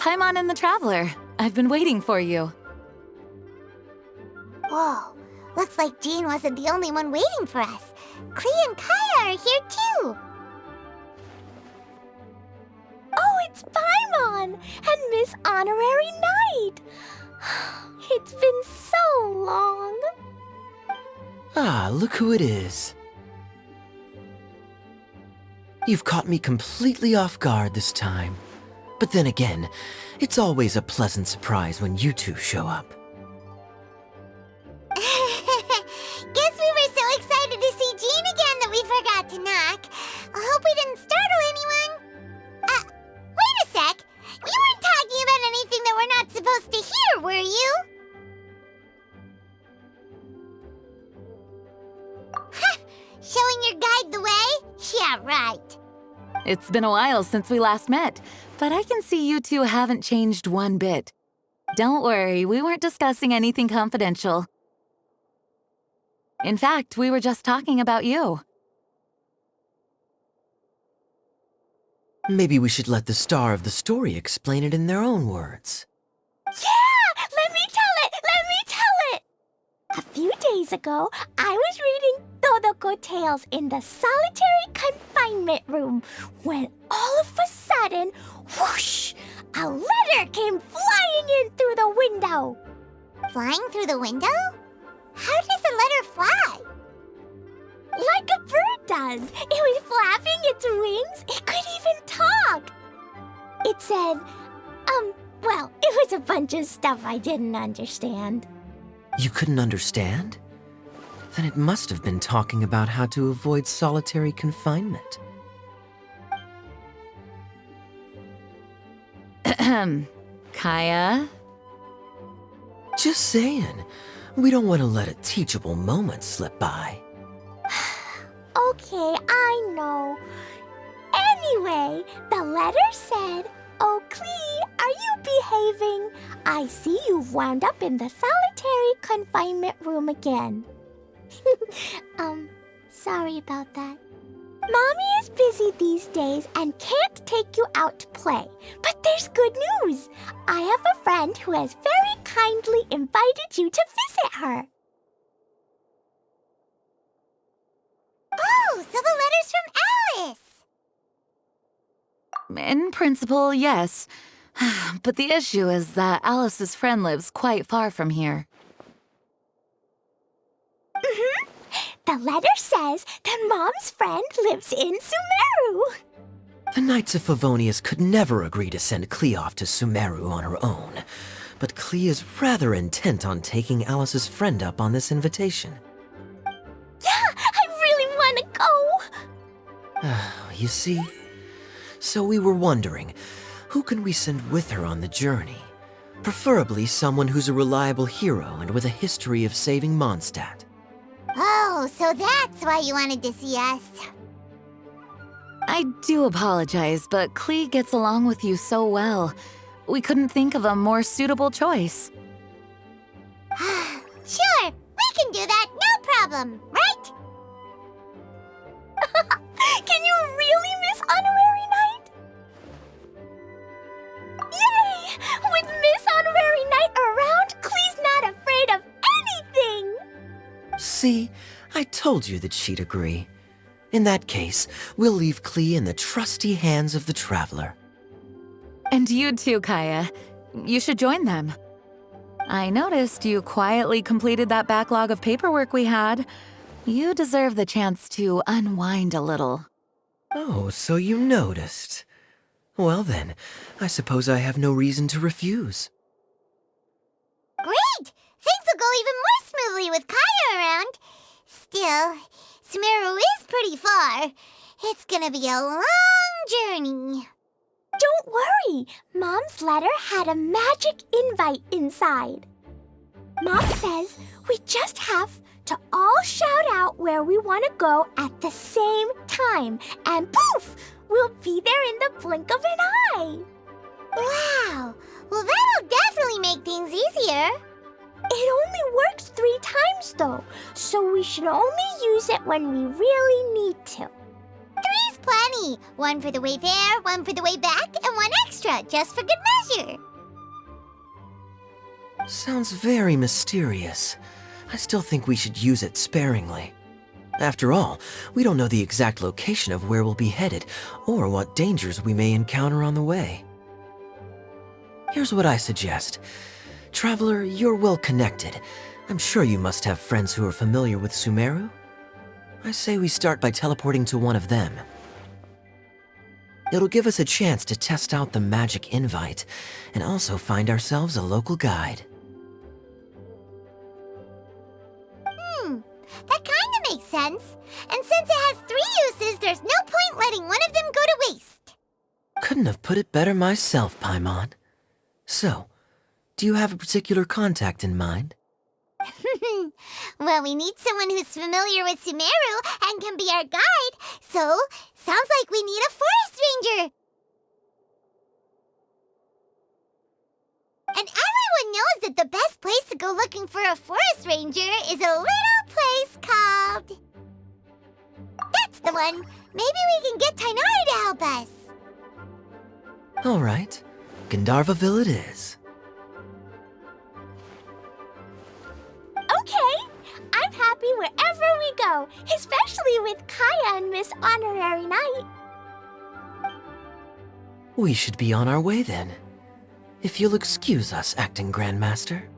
Paimon and the Traveler. I've been waiting for you. Whoa, looks like Jean wasn't the only one waiting for us. Klee and Kaya are here too. Oh, it's Paimon and Miss Honorary Knight. It's been so long. Ah, look who it is. You've caught me completely off guard this time. But then again, it's always a pleasant surprise when you two show up. Guess we were so excited to see Jean again that we forgot to knock. I hope we didn't startle anyone. Wait a sec. You weren't talking about anything that we're not supposed to hear, were you? Showing your guide the way? Yeah, right. It's been a while since we last met, but I can see you two haven't changed one bit. Don't worry, we weren't discussing anything confidential. In fact, we were just talking about you. Maybe we should let the star of the story explain it in their own words. Yeah! Let me tell it! Let me tell it! A few days ago, I was reading Todoko Tales in the solitary confinement room when all of a sudden, whoosh! A letter came flying in through the window. Flying through the window? How does a letter fly? Like a bird does. It was flapping its wings. It could even talk. It said, well, it was a bunch of stuff I didn't understand. You couldn't understand? Then it must have been talking about how to avoid solitary confinement. Kaya? Just saying. We don't want to let a teachable moment slip by. Okay, I know. Anyway, the letter said, "Oh, Klee, are you behaving? I see you've wound up in the solitary confinement room again." Sorry about that. Mommy is busy these days and can't take you out to play. But there's good news. I have a friend who has very kindly invited you to visit her. Oh, so the letter's from Alice! In principle, yes. But the issue is that Alice's friend lives quite far from here. The letter says that Mom's friend lives in Sumeru. The Knights of Favonius could never agree to send Klee off to Sumeru on her own. But Klee is rather intent on taking Alice's friend up on this invitation. Yeah, I really want to go. You see? So we were wondering, who can we send with her on the journey? Preferably someone who's a reliable hero and with a history of saving Mondstadt. Oh, so that's why you wanted to see us. I do apologize, but Klee gets along with you so well. We couldn't think of a more suitable choice. Sure, we can do that, no problem, right? Can you really, Miss Honorary Knight? Yay! With Miss Honorary Knight around, Klee's not afraid of anything! See, I told you that she'd agree. In that case, we'll leave Klee in the trusty hands of the Traveler. And you too, Kaya. You should join them. I noticed you quietly completed that backlog of paperwork we had. You deserve the chance to unwind a little. Oh, so you noticed. Well then, I suppose I have no reason to refuse. Great! Things will go even more smoothly with Kaya around. Still, Sumeru is pretty far. It's gonna be a long journey. Don't worry, Mom's letter had a magic invite inside. Mom says we just have to all shout out where we want to go at the same time, and poof, we'll be there in the blink of an eye. Wow! Well, that'll definitely make things easier. It only works 3 times though, so we should only use it when we really need to. 3's plenty. One for the way there, one for the way back, and one extra, just for good measure. Sounds very mysterious. I still think we should use it sparingly. After all, we don't know the exact location of where we'll be headed, or what dangers we may encounter on the way. Here's what I suggest. Traveler, you're well connected. I'm sure you must have friends who are familiar with Sumeru. I say we start by teleporting to one of them. It'll give us a chance to test out the magic invite, and also find ourselves a local guide. That kinda makes sense. And since it has 3 uses, there's no point letting one of them go to waste. Couldn't have put it better myself, Paimon. So, do you have a particular contact in mind? Well, we need someone who's familiar with Sumeru and can be our guide, so sounds like we need a forest ranger. And everyone knows that the best place to go looking for a forest ranger is a little place called... That's the one! Maybe we can get Tainari to help us. Alright, Gandharvaville it is. Okay, I'm happy wherever we go, especially with Kaya and Miss Honorary Knight. We should be on our way then. If you'll excuse us, Acting Grandmaster.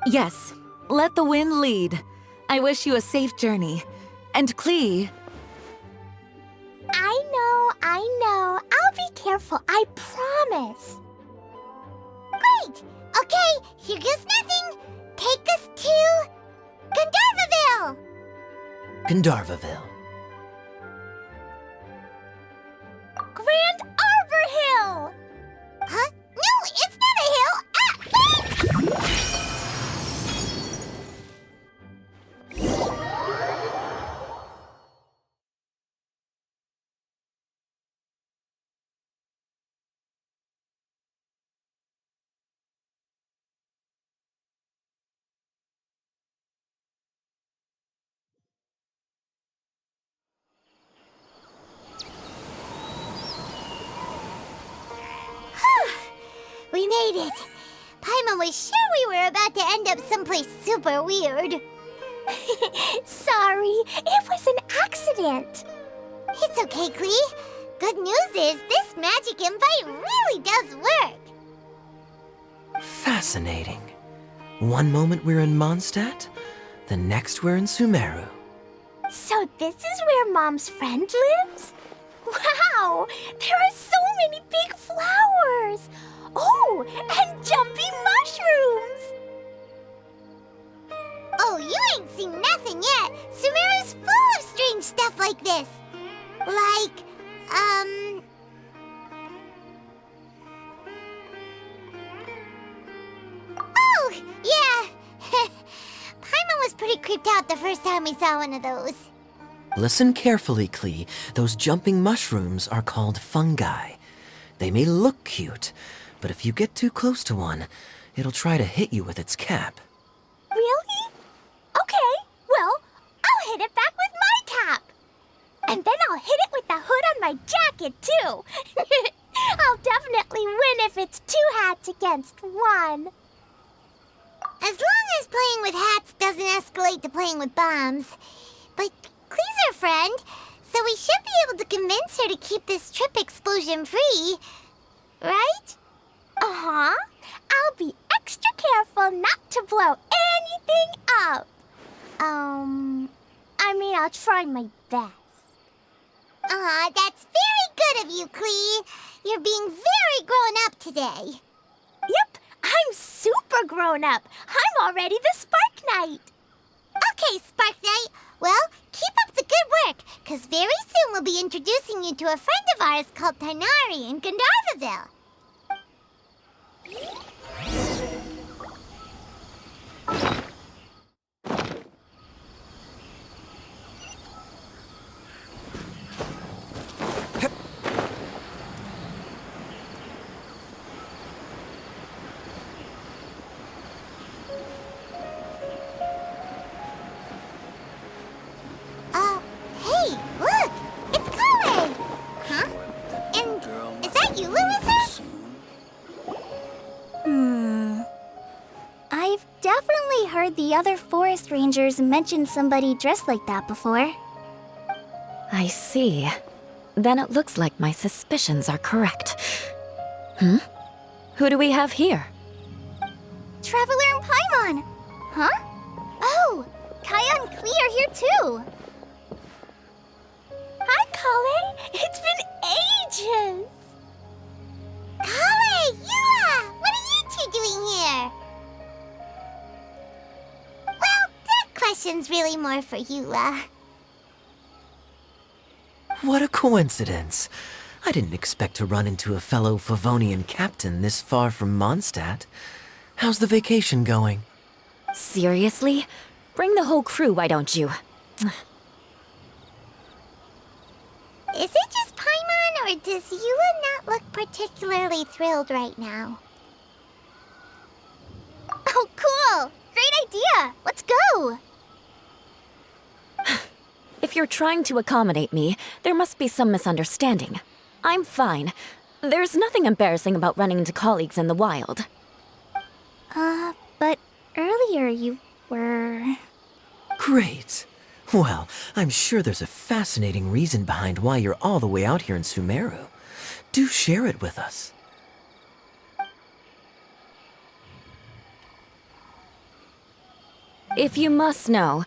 Yes, let the wind lead. I wish you a safe journey. And Klee, I know. I'll be careful, I promise. Great! Okay, here goes nothing. Take us to... Gandharvaville! Gandharvaville. Grand Arbor Hill! Huh? No, it's not a hill! Ah, wait! We made it. Paimon was sure we were about to end up someplace super weird. Sorry, it was an accident. It's okay, Klee. Good news is this magic invite really does work. Fascinating. One moment we're in Mondstadt, the next we're in Sumeru. So this is where Mom's friend lives? Wow, there are so many big flowers. Oh, and jumping mushrooms! Oh, you ain't seen nothing yet. Sumeru's full of strange stuff like this. Like, Oh, yeah. Paimon was pretty creeped out the first time we saw one of those. Listen carefully, Klee. Those jumping mushrooms are called fungi. They may look cute, but if you get too close to one, it'll try to hit you with its cap. Really? Okay, well, I'll hit it back with my cap. And then I'll hit it with the hood on my jacket, too. I'll definitely win if it's 2 hats against 1. As long as playing with hats doesn't escalate to playing with bombs. But Klee's our friend, so we should be able to convince her to keep this trip explosion-free. Right? Uh-huh. I'll be extra careful not to blow anything up. I'll try my best. Aw, that's very good of you, Klee. You're being very grown up today. Yep, I'm super grown up. I'm already the Spark Knight. Okay, Spark Knight. Well, keep up the good work, because very soon we'll be introducing you to a friend of ours called Tainari in Gandharvaville. Hey, look! It's coming! actually heard the other forest rangers mention somebody dressed like that before. I see. Then it looks like my suspicions are correct. Who do we have here? Traveler and Paimon! Huh? Oh, Kaya and Klee are here too! Hi, Kale! It's been ages! Kale, Yua! What are you two doing here? Well, that question's really more for Yua. What a coincidence. I didn't expect to run into a fellow Favonian captain this far from Mondstadt. How's the vacation going? Seriously? Bring the whole crew, why don't you? Is it just Paimon, or does Yua not look particularly thrilled right now? Oh, cool! Great idea! Let's go! If you're trying to accommodate me, there must be some misunderstanding. I'm fine. There's nothing embarrassing about running into colleagues in the wild. But earlier you were... Great. Well, I'm sure there's a fascinating reason behind why you're all the way out here in Sumeru. Do share it with us. If you must know,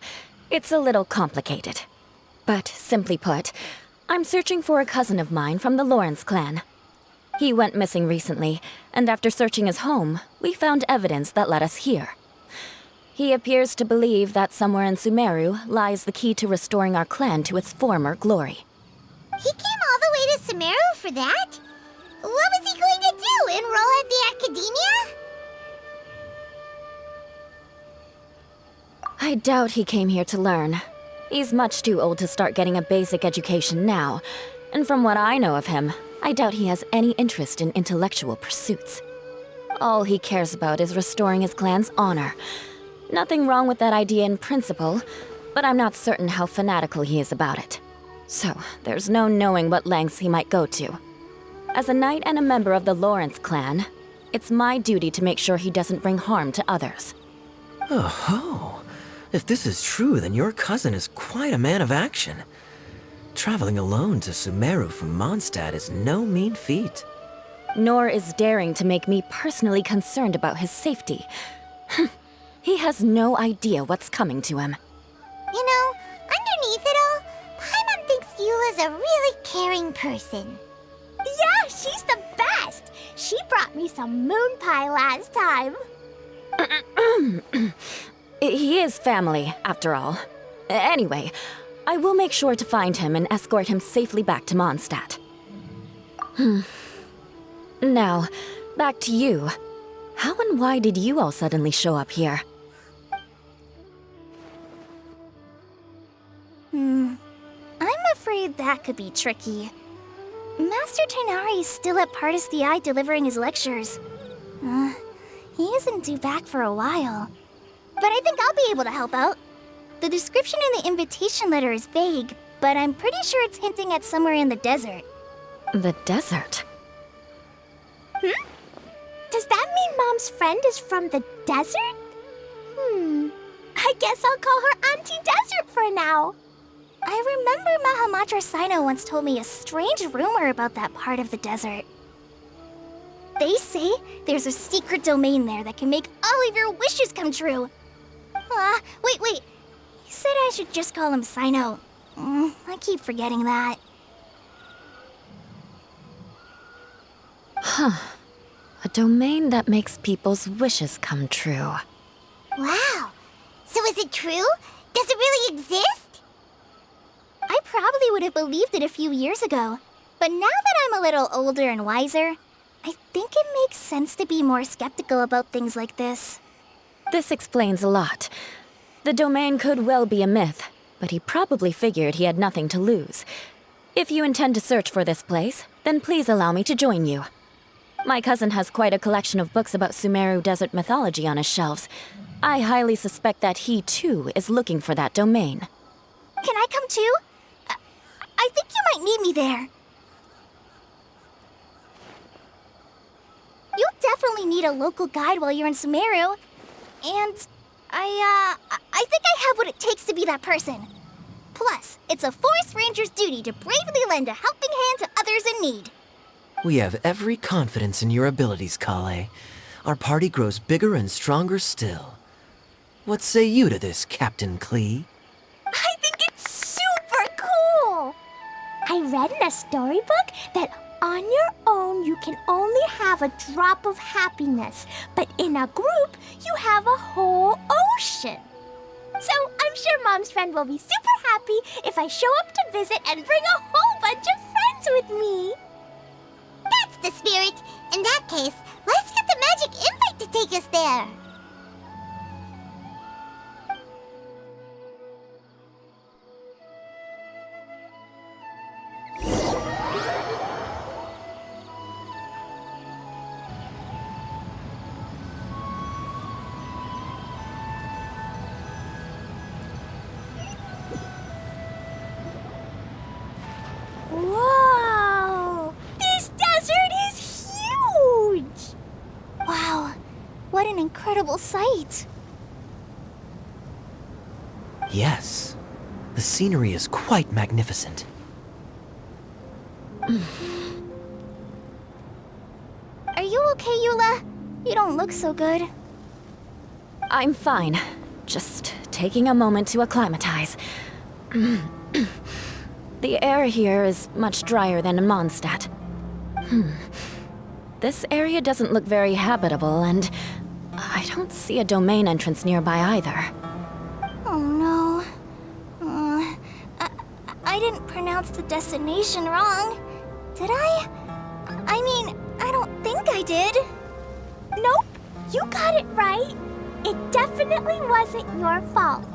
it's a little complicated. But simply put, I'm searching for a cousin of mine from the Lawrence clan. He went missing recently, and after searching his home, we found evidence that led us here. He appears to believe that somewhere in Sumeru lies the key to restoring our clan to its former glory. He came all the way to Sumeru for that? What was he going to do, enroll at the academia? I doubt he came here to learn. He's much too old to start getting a basic education now, and from what I know of him, I doubt he has any interest in intellectual pursuits. All he cares about is restoring his clan's honor. Nothing wrong with that idea in principle, but I'm not certain how fanatical he is about it. So, there's no knowing what lengths he might go to. As a knight and a member of the Lawrence clan, it's my duty to make sure he doesn't bring harm to others. Oh-ho. If this is true, then your cousin is quite a man of action. Traveling alone to Sumeru from Mondstadt is no mean feat. Nor is daring to make me personally concerned about his safety. He has no idea what's coming to him. You know, underneath it all, Paimon thinks Yula's a really caring person. Yeah, she's the best! She brought me some moon pie last time. He is family, after all. Anyway, I will make sure to find him and escort him safely back to Mondstadt. Now, back to you. How and why did you all suddenly show up here? I'm afraid that could be tricky. Master Tainari is still at Partis the Eye delivering his lectures. He isn't due back for a while. But I think I'll be able to help out. The description in the invitation letter is vague, but I'm pretty sure it's hinting at somewhere in the desert. The desert? Does that mean Mom's friend is from the desert? I guess I'll call her Auntie Desert for now. I remember Mahamatra Sino once told me a strange rumor about that part of the desert. They say there's a secret domain there that can make all of your wishes come true. Wait. He said I should just call him Sino. I keep forgetting that. A domain that makes people's wishes come true. Wow. So is it true? Does it really exist? I probably would have believed it a few years ago. But now that I'm a little older and wiser, I think it makes sense to be more skeptical about things like this. This explains a lot. The domain could well be a myth, but he probably figured he had nothing to lose. If you intend to search for this place, then please allow me to join you. My cousin has quite a collection of books about Sumeru desert mythology on his shelves. I highly suspect that he, too, is looking for that domain. Can I come too? I think you might need me there. You'll definitely need a local guide while you're in Sumeru. And I think I have what it takes to be that person. Plus, it's a forest ranger's duty to bravely lend a helping hand to others in need. We have every confidence in your abilities, Kale. Our party grows bigger and stronger still. What say you to this, Captain Klee? I think it's super cool! I read in a storybook that on your own you can only have a drop of happiness, but in a group you have a whole ocean. So I'm sure Mom's friend will be super happy if I show up to visit and bring a whole bunch of friends with me. That's the spirit. In that case, let's get the magic invite to take us there. Whoa! This desert is huge! Wow, what an incredible sight. Yes. The scenery is quite magnificent. Are you okay, Eula? You don't look so good. I'm fine. Just taking a moment to acclimatize. The air here is much drier than in Mondstadt. This area doesn't look very habitable, and I don't see a domain entrance nearby either. Oh no. I didn't pronounce the destination wrong. Did I? I mean, I don't think I did. Nope, you got it right. It definitely wasn't your fault.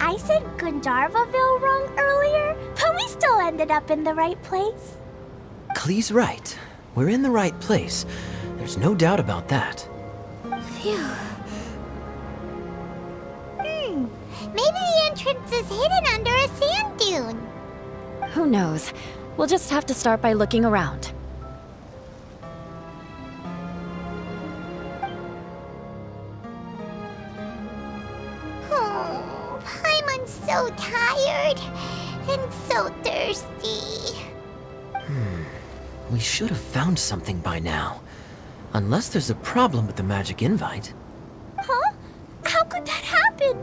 I said Gandharvaville wrong earlier, but we still ended up in the right place. Klee's right. We're in the right place. There's no doubt about that. Phew. Maybe the entrance is hidden under a sand dune. Who knows? We'll just have to start by looking around. Oh, Paimon's so tired and so thirsty. We should have found something by now. Unless there's a problem with the magic invite. Huh? How could that happen?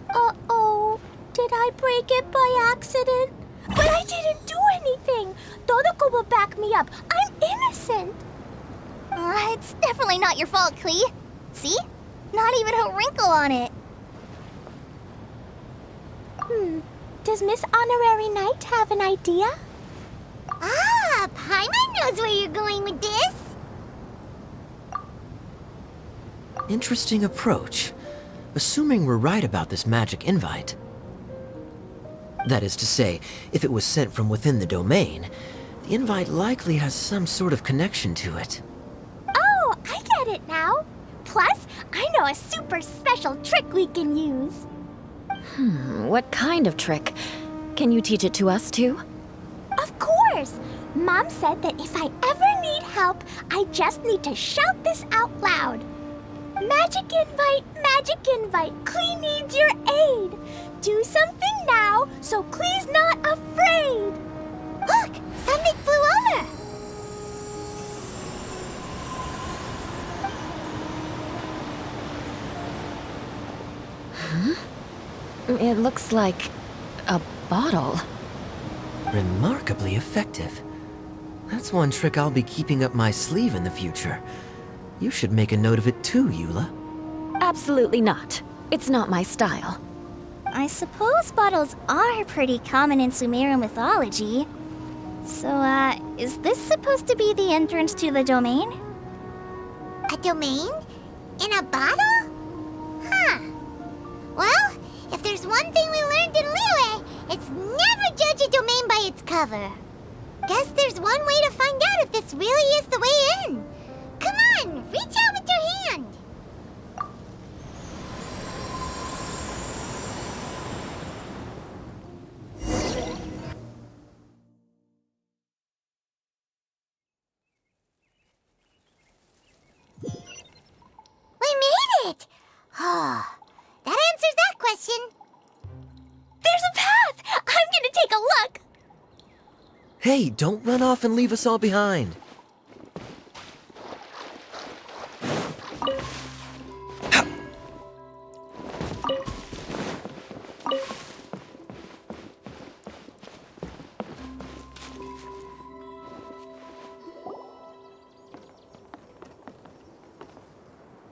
Uh-oh. Did I break it by accident? But I didn't do anything. Todoko will back me up. I'm innocent. It's definitely not your fault, Klee. See? Not even a wrinkle on it. Does Miss Honorary Knight have an idea? Ah, Paimon knows where you're going with this. Interesting approach. Assuming we're right about this magic invite. That is to say, if it was sent from within the domain, the invite likely has some sort of connection to it. Oh, I get it now. Plus, I know a super special trick we can use. What kind of trick? Can you teach it to us too? Of course! Mom said that if I ever need help, I just need to shout this out loud. Magic invite, Klee needs your aid. Do something now so Klee's not afraid. Look, something flew over. It looks like a bottle. Remarkably effective. That's one trick I'll be keeping up my sleeve in the future. You should make a note of it too, Eula. Absolutely not. It's not my style. I suppose bottles are pretty common in Sumerian mythology. So, is this supposed to be the entrance to the domain? A domain? In a bottle? Huh. Well, if there's one thing we learned in Liyue, it's never judge a domain by its cover. Guess there's one way to find out if this really is the way in. Come on, reach out with your hand. We made it! Oh, Hey, don't run off and leave us all behind.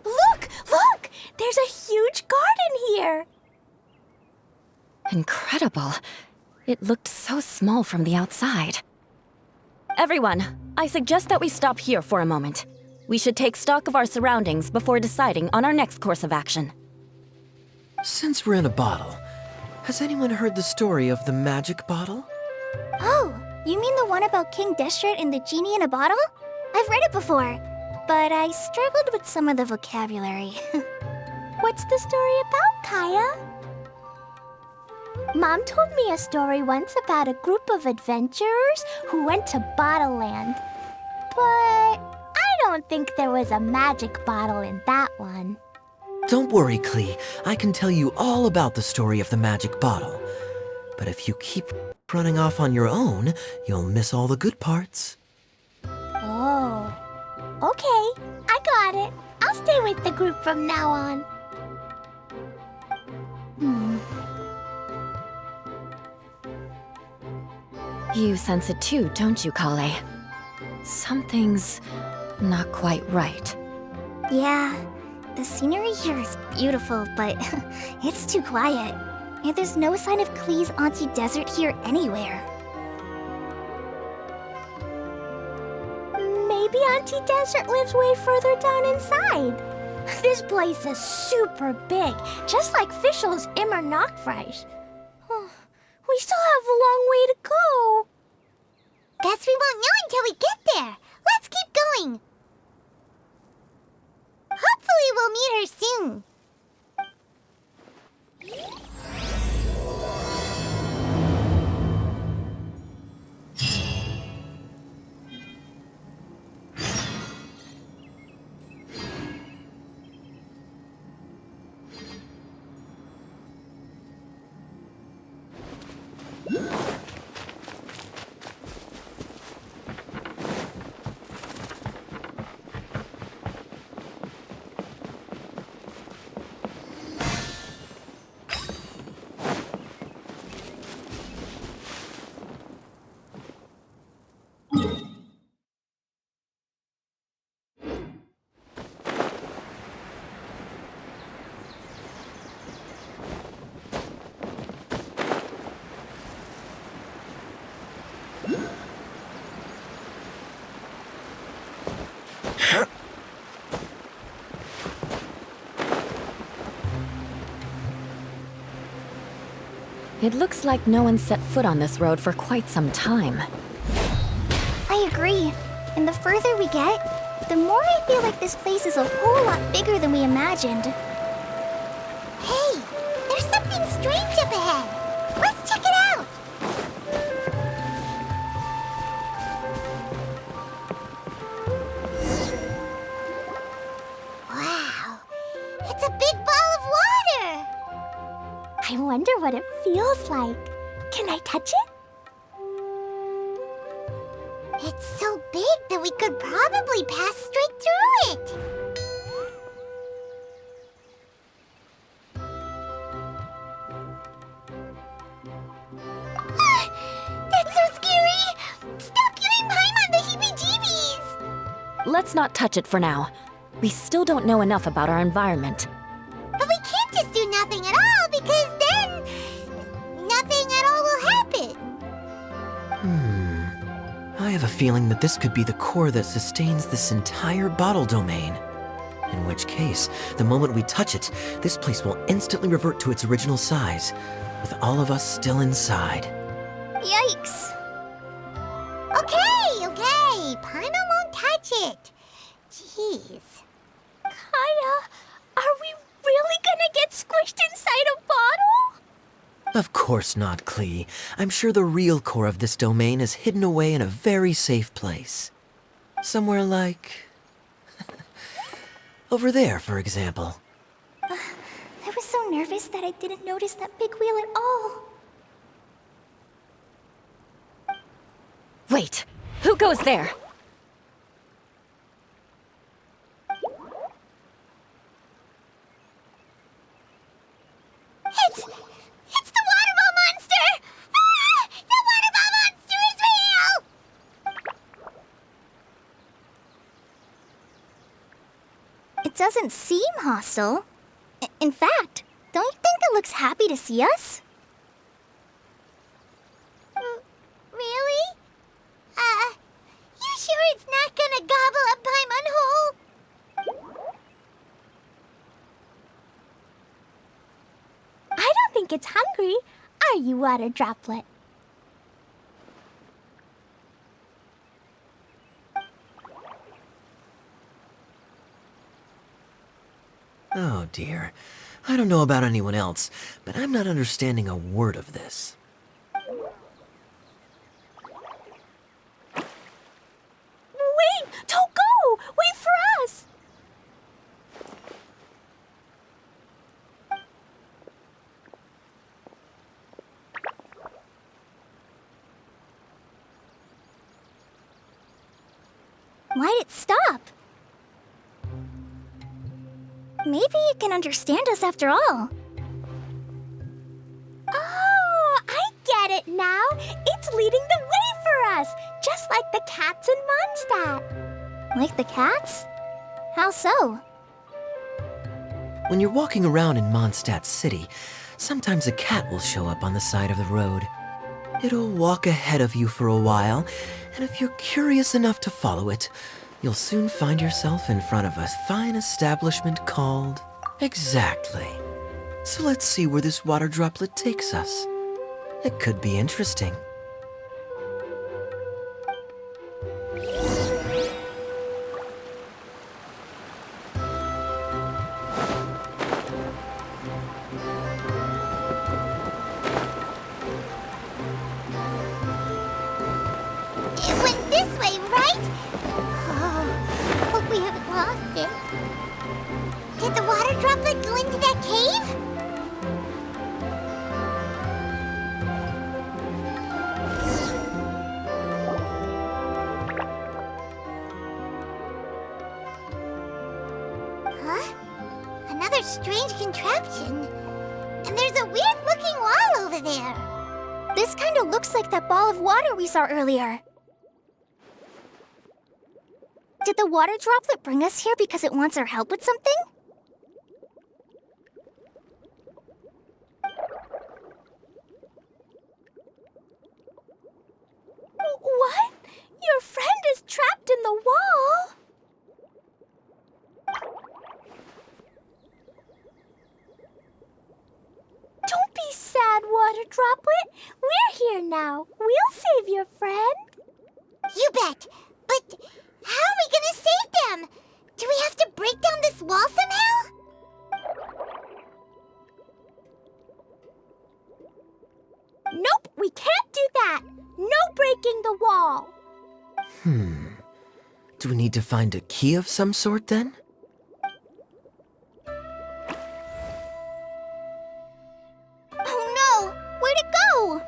Look! There's a huge garden here! Incredible. It looked so small from the outside. Everyone, I suggest that we stop here for a moment. We should take stock of our surroundings before deciding on our next course of action. Since we're in a bottle, has anyone heard the story of the magic bottle? Oh, you mean the one about King Deshret and the genie in a bottle? I've read it before, but I struggled with some of the vocabulary. What's the story about, Kaya? Mom told me a story once about a group of adventurers who went to Bottle Land. But I don't think there was a magic bottle in that one. Don't worry, Klee. I can tell you all about the story of the magic bottle. But if you keep running off on your own, you'll miss all the good parts. Oh, okay. I got it. I'll stay with the group from now on. You sense it too, don't you, Kale? Something's not quite right. Yeah, the scenery here is beautiful, but it's too quiet. And there's no sign of Klee's Auntie Desert here anywhere. Maybe Auntie Desert lives way further down inside. This place is super big, just like Fischl's Immer Nachtreich. We still have a long way to go. Guess we won't know until we get there. Let's keep going. Hopefully we'll meet her soon. It looks like no one set foot on this road for quite some time. I agree. And the further we get, the more I feel like this place is a whole lot bigger than we imagined. Hey, there's something strange up ahead. Let's check it out. Wow, it's a big ball of water. I wonder what it feels like. Can I touch it? It's so big that we could probably pass straight through it. That's so scary! Stop giving Paimon the heebie-jeebies! Let's not touch it for now. We still don't know enough about our environment. But we can't just do nothing at all, because then nothing at all will happen. I have a feeling that this could be the core that sustains this entire bottle domain. In which case, the moment we touch it, this place will instantly revert to its original size, with all of us still inside. Yikes. Okay. Paimon won't touch it. Jeez. Kaya, are we really gonna get squished inside a bottle? Of course not, Klee. I'm sure the real core of this domain is hidden away in a very safe place. Somewhere like... over there, for example. I was so nervous that I didn't notice that big wheel at all. Wait, who goes there? It's the waterball monster! Ah! The waterball monster is real! It doesn't seem hostile. In fact, don't you think it looks happy to see us? Really? You sure it's not gonna gobble up Paimon whole? I don't think it's hungry. Are you, Water Droplet? Oh dear. I don't know about anyone else, but I'm not understanding a word of this. Wait! Don't go! Wait for us! Why'd it stop? Maybe it can understand us after all. Oh, I get it now. It's leading the way for us, just like the cats in Mondstadt. Like the cats? How so? When you're walking around in Mondstadt City, sometimes a cat will show up on the side of the road. It'll walk ahead of you for a while, and if you're curious enough to follow it, you'll soon find yourself in front of a fine establishment called... Exactly. So let's see where this water droplet takes us. It could be interesting. It went this way, right? Oh, hope we haven't lost it. Did the water droplet go into that cave? Huh? Another strange contraption. And there's a weird-looking wall over there. This kind of looks like that ball of water we saw earlier. Did the water droplet bring us here because it wants our help with something? What? Your friend is trapped in the wall? Don't be sad, Water Droplet. We're here now. We'll save your friend. You bet. But how are we gonna save them? Do we have to break down this wall somehow? Nope, we can't do that. No breaking the wall. Do we need to find a key of some sort then? Oh no! Where'd it go?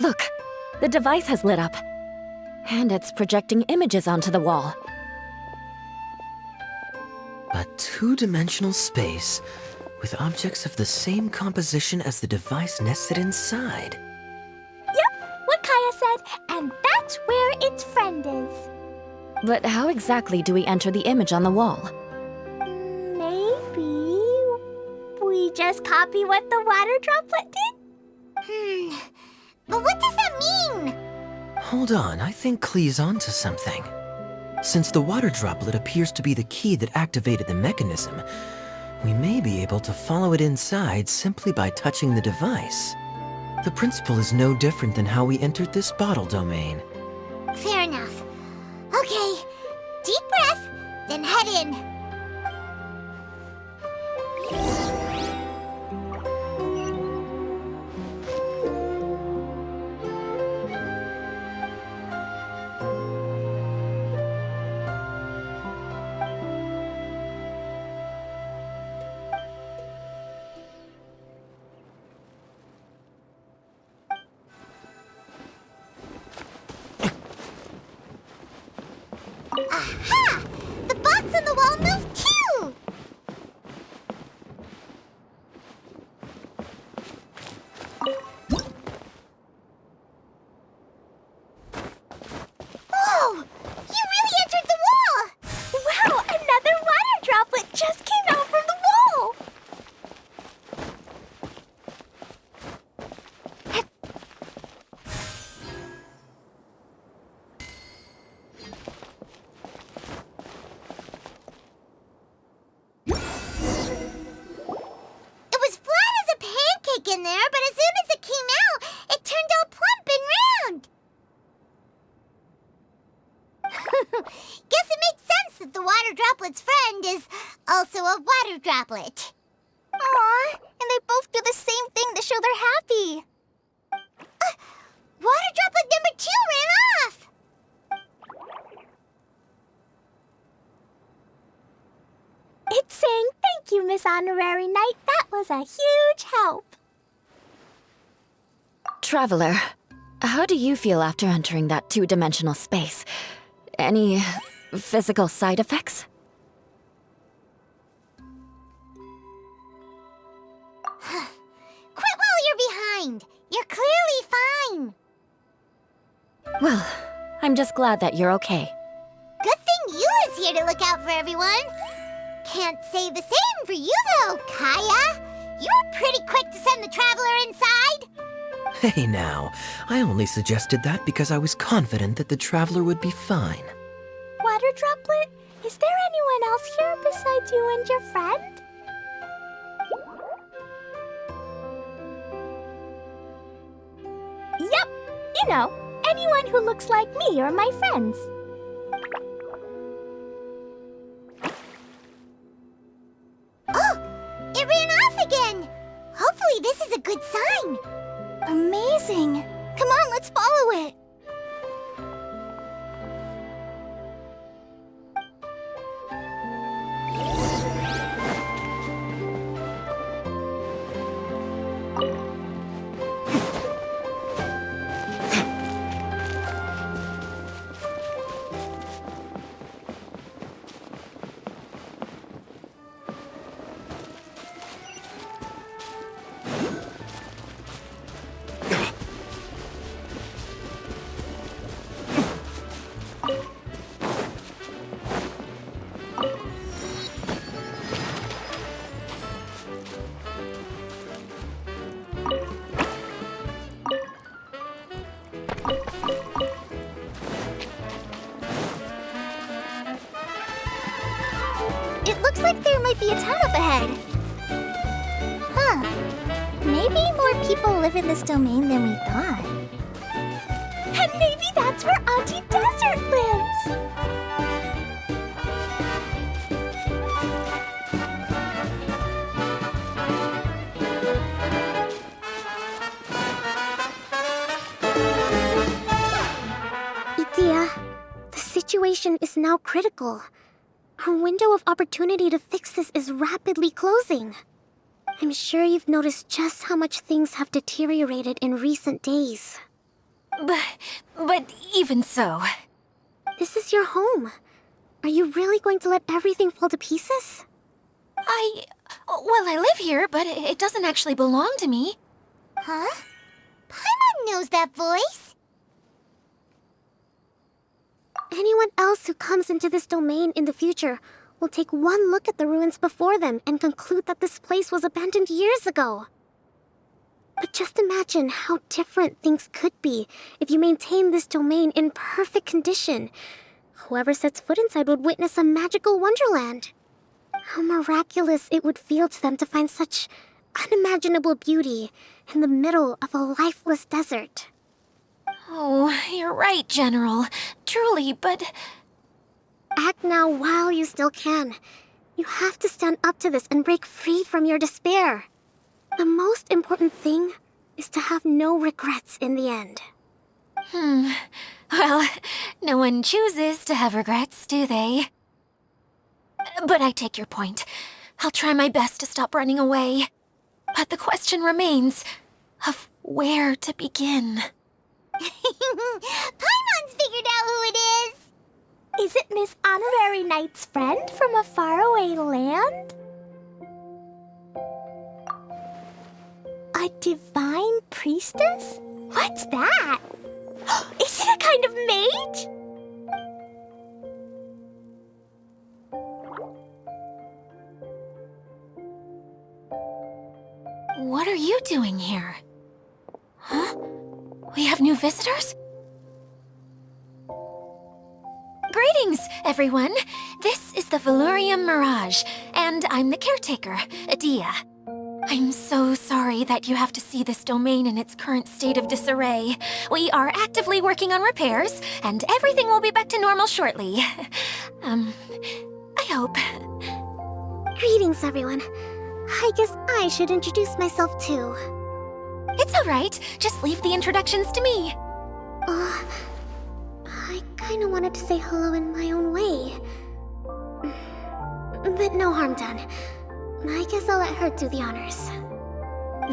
Look, the device has lit up. And it's projecting images onto the wall. A two-dimensional space with objects of the same composition as the device nested inside. Yep, what Kaya said, and that's where its friend is. But how exactly do we enter the image on the wall? Maybe we just copy what the water droplet did? But what does that mean? Hold on, I think Klee's onto something. Since the water droplet appears to be the key that activated the mechanism, we may be able to follow it inside simply by touching the device. The principle is no different than how we entered this bottle domain. Fair enough. Okay, deep breath, then head in. in there, but as soon as it came out, it turned all plump and round. Guess it makes sense that the water droplet's friend is also a water droplet. Aw, and they both do the same thing to show they're happy. Water droplet number 2 ran off. It's saying thank you, Miss Honorary Knight. That was a huge help. Traveler, how do you feel after entering that two-dimensional space? Any physical side effects? Quit while you're behind. You're clearly fine. Well, I'm just glad that you're okay. Good thing you is here to look out for everyone. Can't say the same for you, though, Kaya. You were pretty quick to send the traveler inside. Hey now, I only suggested that because I was confident that the traveler would be fine. Water Droplet, is there anyone else here besides you and your friend? Yep, you know, anyone who looks like me or my friends. Oh, it ran off again. Hopefully this is a good sign. Amazing. Come on, let's follow it. It looks like there might be a town up ahead. Huh. Maybe more people live in this domain than we thought. And maybe that's where Auntie Desert lives. Idea, the situation is now critical. Our window of opportunity to fix this is rapidly closing. I'm sure you've noticed just how much things have deteriorated in recent days. But even so... This is your home. Are you really going to let everything fall to pieces? Well, I live here, but it doesn't actually belong to me. Huh? Paimon knows that voice. Anyone else who comes into this domain in the future will take one look at the ruins before them and conclude that this place was abandoned years ago. But just imagine how different things could be if you maintain this domain in perfect condition. Whoever sets foot inside would witness a magical wonderland. How miraculous it would feel to them to find such unimaginable beauty in the middle of a lifeless desert. Oh, you're right, General. Truly, but... Act now while you still can. You have to stand up to this and break free from your despair. The most important thing is to have no regrets in the end. Well, no one chooses to have regrets, do they? But I take your point. I'll try my best to stop running away. But the question remains of where to begin. Paimon's figured out who it is. Is it Miss Honorary Knight's friend from a faraway land? A divine priestess? What's that? Is it a kind of mage? What are you doing here? Huh? We have new visitors? Greetings, everyone. This is the Valurium Mirage, and I'm the caretaker, Adia. I'm so sorry that you have to see this domain in its current state of disarray. We are actively working on repairs, and everything will be back to normal shortly. I hope. Greetings, everyone. I guess I should introduce myself too. It's all right. Just leave the introductions to me. I kinda wanted to say hello in my own way. But no harm done. I guess I'll let her do the honors.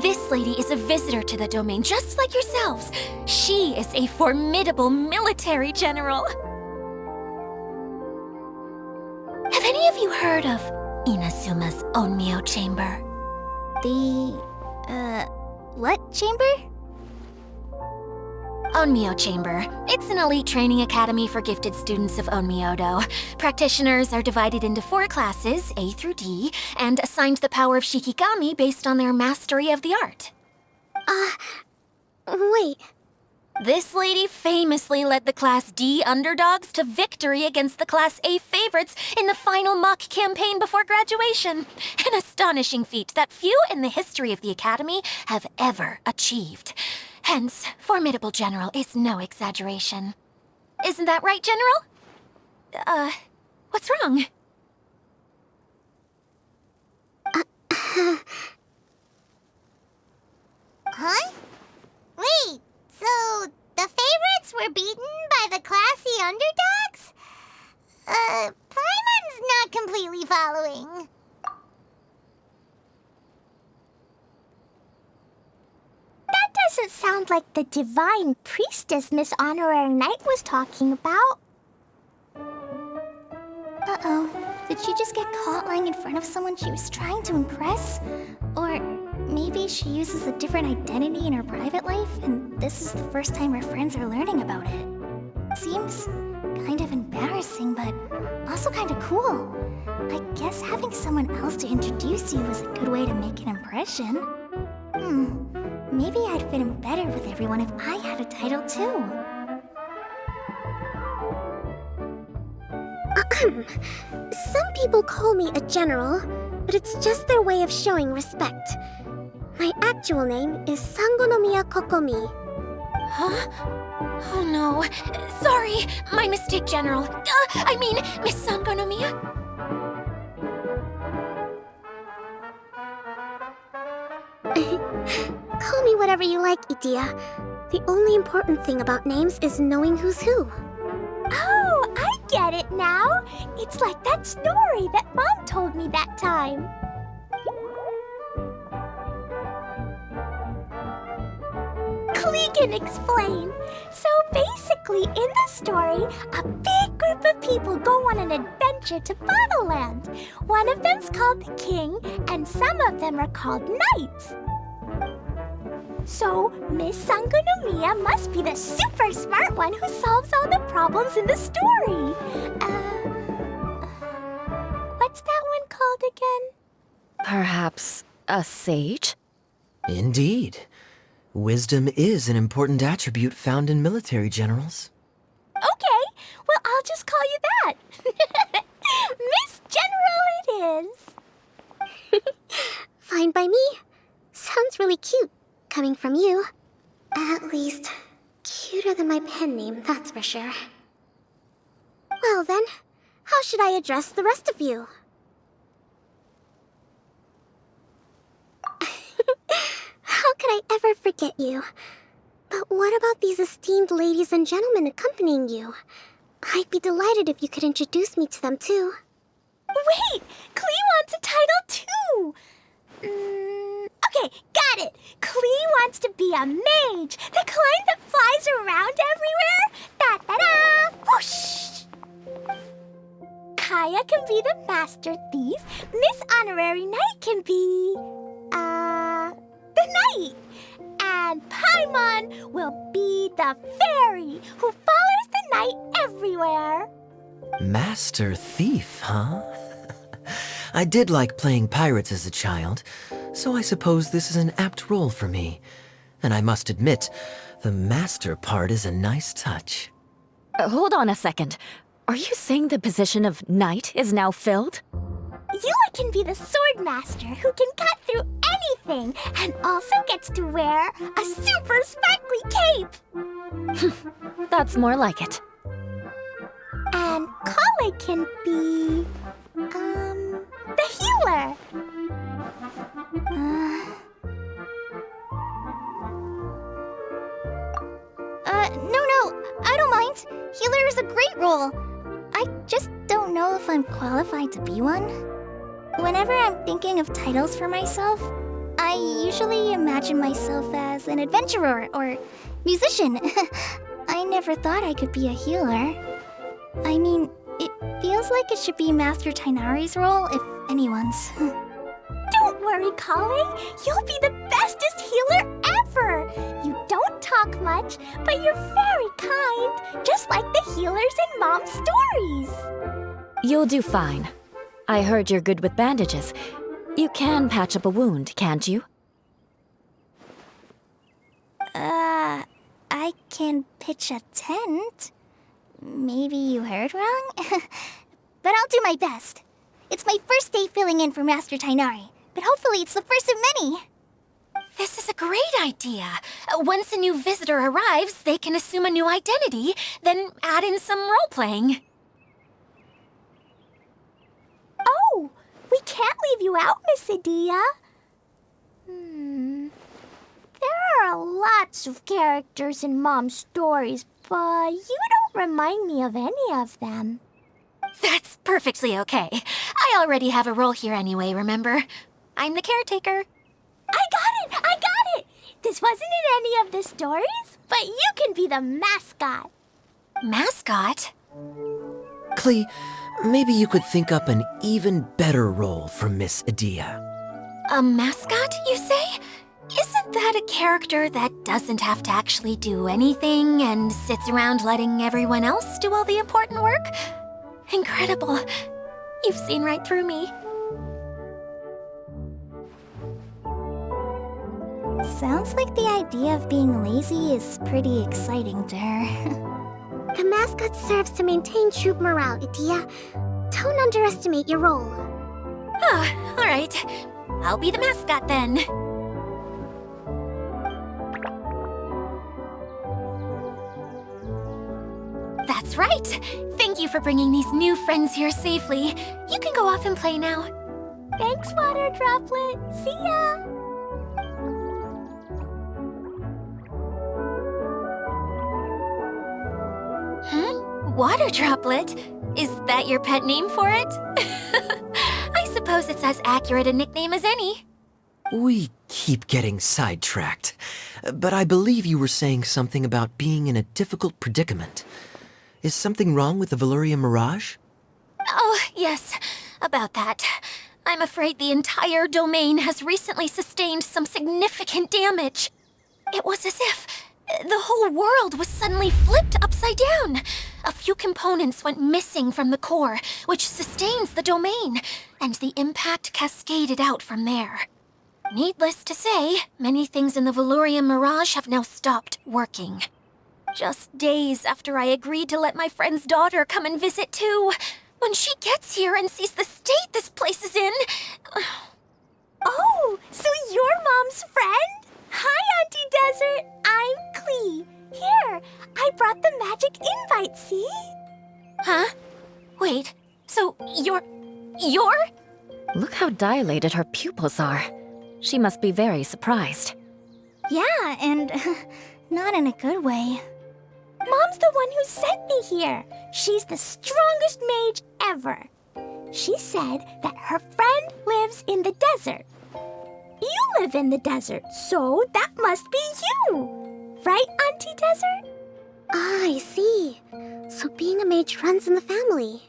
This lady is a visitor to the domain, just like yourselves. She is a formidable military general. Have any of you heard of Inazuma's Onmyo Chamber? What chamber? Onmyo Chamber. It's an elite training academy for gifted students of Onmyodo. Practitioners are divided into 4 classes, A through D, and assigned the power of Shikigami based on their mastery of the art. Wait. This lady famously led the Class D underdogs to victory against the Class A favorites in the final mock campaign before graduation. An astonishing feat that few in the history of the Academy have ever achieved. Hence, formidable general is no exaggeration. Isn't that right, General? What's wrong? Huh? Wait, so the favorites were beaten by the classy underdogs? Paimon's not completely following. That doesn't sound like the divine priestess Miss Honorary Knight was talking about. Uh-oh. Did she just get caught lying in front of someone she was trying to impress? Or maybe she uses a different identity in her private life, and this is the first time her friends are learning about it. Seems kind of embarrassing, but also kind of cool. I guess having someone else to introduce you was a good way to make an impression. Maybe I'd fit in better with everyone if I had a title too. Some people call me a general, but it's just their way of showing respect. My actual name is Sangonomiya Kokomi. Huh? Oh no. Sorry, my mistake, General. I mean, Miss Sangonomiya. Call me whatever you like, Idia. The only important thing about names is knowing who's who. Oh, I get it now. It's like that story that Mom told me that time. Klee can explain. So basically, in the story, a big group of people go on an adventure to Bottleland. One of them's called the King, and some of them are called Knights. So, Miss Sangonomiya must be the super smart one who solves all the problems in the story. What's that one called again? Perhaps a sage? Indeed. Wisdom is an important attribute found in military generals. Okay, well, I'll just call you that. Miss General it is. Fine by me. Sounds really cute, coming from you. At least, cuter than my pen name, that's for sure. Well then, how should I address the rest of you? How could I ever forget you? But what about these esteemed ladies and gentlemen accompanying you? I'd be delighted if you could introduce me to them too. Wait, Klee wants a title too. Okay, got it. Klee wants to be a mage, the kind that flies around everywhere. Da-da-da! Whoosh! Kaya can be the master thief. Miss Honorary Knight can be, the knight. And Paimon will be the fairy who follows the knight everywhere. Master Thief, huh? I did like playing pirates as a child, so I suppose this is an apt role for me. And I must admit, the master part is a nice touch. Hold on a second. Are you saying the position of knight is now filled? Eula can be the sword master who can cut through anything and also gets to wear a super sparkly cape. That's more like it. And Kale can be, the healer. No, I don't mind. Healer is a great role. I just don't know if I'm qualified to be one. Whenever I'm thinking of titles for myself, I usually imagine myself as an adventurer or musician. I never thought I could be a healer. I mean, it feels like it should be Master Tainari's role, if anyone's. Don't worry, Kale. You'll be the bestest healer ever. You don't talk much, but you're very kind, just like the healers in Mom's stories. You'll do fine. I heard you're good with bandages. You can patch up a wound, can't you? I can pitch a tent. Maybe you heard wrong? But I'll do my best. It's my first day filling in for Master Tainari, but hopefully it's the first of many. This is a great idea. Once a new visitor arrives, they can assume a new identity, then add in some role-playing. Oh, we can't leave you out, Miss Adia. There are lots of characters in Mom's stories, but you don't remind me of any of them. That's perfectly okay. I already have a role here anyway, remember? I'm the caretaker. I got it! This wasn't in any of the stories, but you can be the mascot. Mascot? Klee, maybe you could think up an even better role for Miss Adia. A mascot, you say? Isn't that a character that doesn't have to actually do anything and sits around letting everyone else do all the important work? Incredible. You've seen right through me. Sounds like the idea of being lazy is pretty exciting to her. The mascot serves to maintain troop morale, Adia. Don't underestimate your role. Ah, all right. I'll be the mascot then. That's right. Thank you for bringing these new friends here safely. You can go off and play now. Thanks, Water Droplet. See ya! Water Droplet? Is that your pet name for it? I suppose it's as accurate a nickname as any. We keep getting sidetracked, but I believe you were saying something about being in a difficult predicament. Is something wrong with the Valyria Mirage? Oh, yes, about that. I'm afraid the entire domain has recently sustained some significant damage. It was as if the whole world was suddenly flipped upside down. A few components went missing from the core, which sustains the domain, and the impact cascaded out from there. Needless to say, many things in the Valyria Mirage have now stopped working. Just days after I agreed to let my friend's daughter come and visit too. When she gets here and sees the state this place is in... Oh, so you're Mom's friend? Hi, Auntie Desert. I'm Klee. Here, I brought the magic invite, see? Huh? Wait, so you're... Look how dilated her pupils are. She must be very surprised. Yeah, and not in a good way. Mom's the one who sent me here. She's the strongest mage ever. She said that her friend lives in the desert. You live in the desert, so that must be you. Right, Auntie Desert? Ah, I see. So being a mage runs in the family.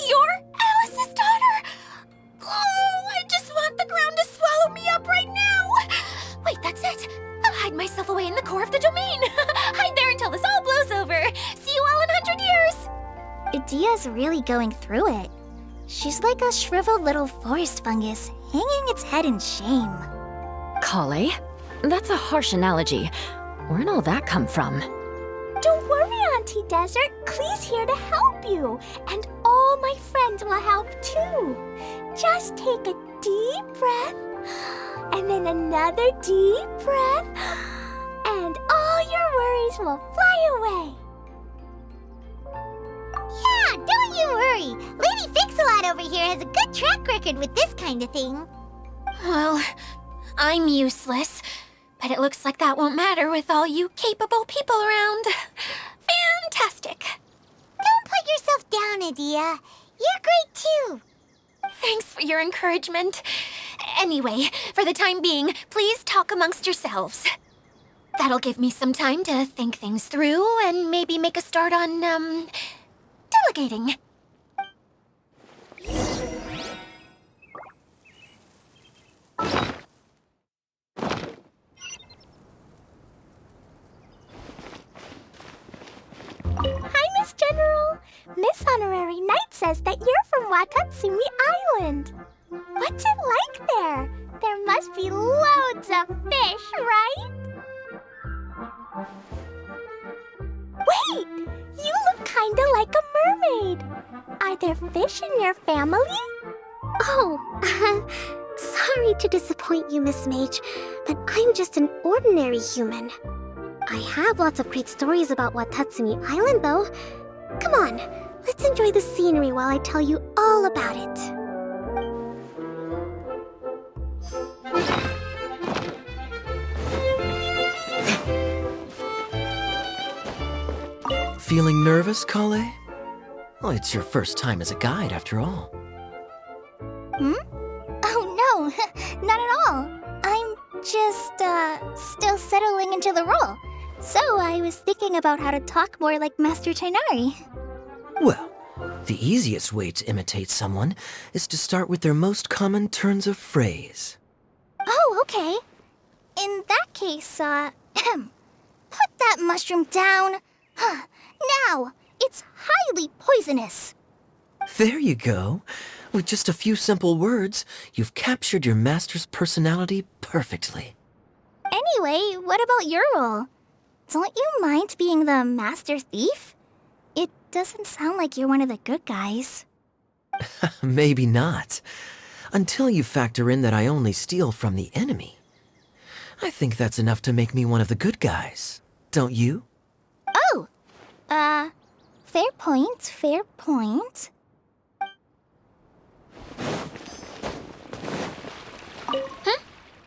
You're Alice's daughter? Oh, I just want the ground to swallow me up right now. Wait, that's it. I'll hide myself away in the core of the domain. Hide there until this all blows over. See you all in 100 years. Adia's really going through it. She's like a shriveled little forest fungus, hanging its head in shame. Kale? That's a harsh analogy. Where'd all that come from? Don't worry, Auntie empty desert, Klee's here to help you. And all my friends will help too. Just take a deep breath, and then another deep breath, and all your worries will fly away. Yeah, don't you worry. Lady Fix-A-Lot over here has a good track record with this kind of thing. Well, I'm useless, but it looks like that won't matter with all you capable people around. Fantastic. Don't put yourself down, Adia. You're great too. Thanks for your encouragement. Anyway, for the time being, please talk amongst yourselves. That'll give me some time to think things through and maybe make a start on, delegating. Hi, Miss General. Miss Honorary Knight says that you're from Watatsumi Island. What's it like there? There must be loads of fish, right? Wait! You look kinda like a mermaid. Are there fish in your family? Oh, sorry to disappoint you, Miss Mage, but I'm just an ordinary human. I have lots of great stories about Watatsumi Island, though. Come on, let's enjoy the scenery while I tell you all about it. Feeling nervous, Kale? Well, it's your first time as a guide, after all. Oh no, not at all. I'm just, still settling into the role. So I was thinking about how to talk more like Master Tainari. Well, the easiest way to imitate someone is to start with their most common turns of phrase. Oh, okay. In that case, put that mushroom down. Now, it's highly poisonous. There you go. With just a few simple words, you've captured your master's personality perfectly. Anyway, what about your role? Don't you mind being the master thief? It doesn't sound like you're one of the good guys. Maybe not. Until you factor in that I only steal from the enemy. I think that's enough to make me one of the good guys. Don't you? Oh! Fair point, fair point.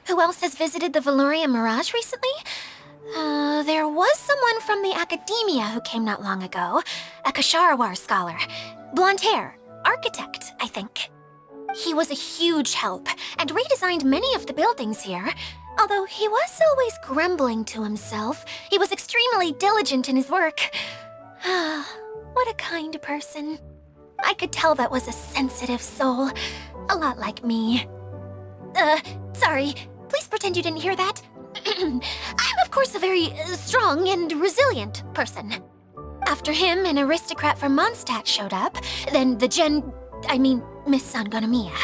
Who else has visited the Valoria Mirage recently? There was someone from the academia who came not long ago. A Kasharawar scholar. Blonde hair. Architect, I think. He was a huge help and redesigned many of the buildings here. Although he was always grumbling to himself, he was extremely diligent in his work. What a kind person. I could tell that was a sensitive soul. A lot like me. Sorry. Please pretend you didn't hear that. I'm, of course, a very strong and resilient person. After him, an aristocrat from Mondstadt showed up, then Miss Sangonomiya.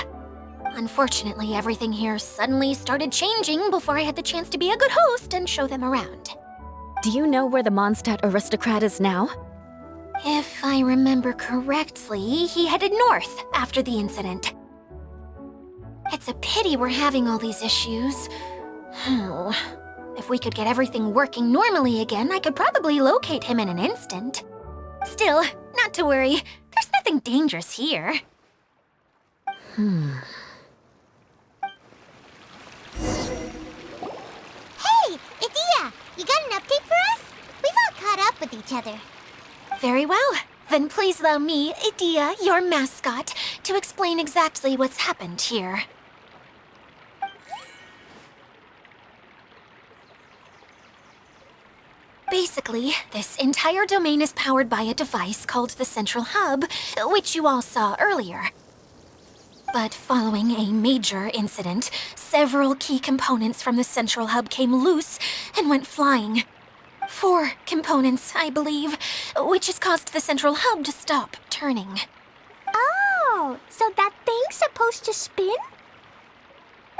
Unfortunately, everything here suddenly started changing before I had the chance to be a good host and show them around. Do you know where the Mondstadt aristocrat is now? If I remember correctly, he headed north after the incident. It's a pity we're having all these issues. If we could get everything working normally again, I could probably locate him in an instant. Still, not to worry. There's nothing dangerous here. Hey, Adia, you got an update for us? We've all caught up with each other. Very well. Then please allow me, Idia, your mascot, to explain exactly what's happened here. Basically, this entire domain is powered by a device called the Central Hub, which you all saw earlier. But following a major incident, several key components from the Central Hub came loose and went flying. 4 components, I believe, which has caused the Central Hub to stop turning. Oh, so that thing's supposed to spin?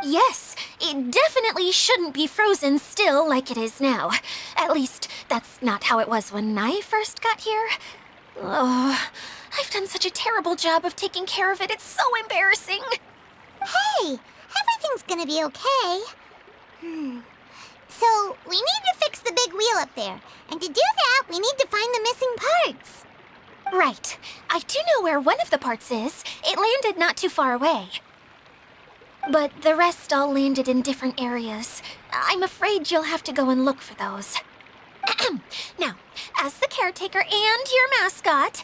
Yes, it definitely shouldn't be frozen still like it is now. At least, That's not how it was when I first got here. Oh, I've done such a terrible job of taking care of it. It's so embarrassing. Hey, everything's gonna be okay. So, we need to fix the big wheel up there. And to do that, we need to find the missing parts. Right. I do know where one of the parts is. It landed not too far away. But the rest all landed in different areas. I'm afraid you'll have to go and look for those. Now, as the caretaker and your mascot,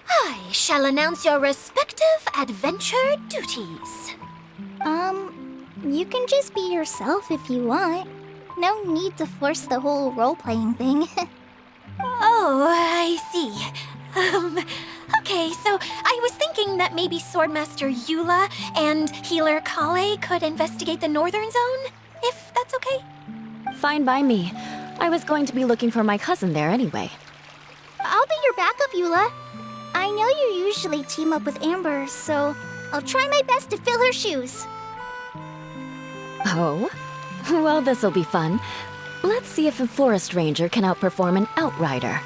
I shall announce your respective adventure duties. You can just be yourself if you want. No need to force the whole role-playing thing. Oh, I see. Okay, so I was thinking that maybe Swordmaster Eula and Healer Kale could investigate the Northern Zone, if that's okay? Fine by me. I was going to be looking for my cousin there anyway. I'll be your backup, Eula. I know you usually team up with Amber, so I'll try my best to fill her shoes. Oh? Well, this'll be fun. Let's see if a forest ranger can outperform an outrider.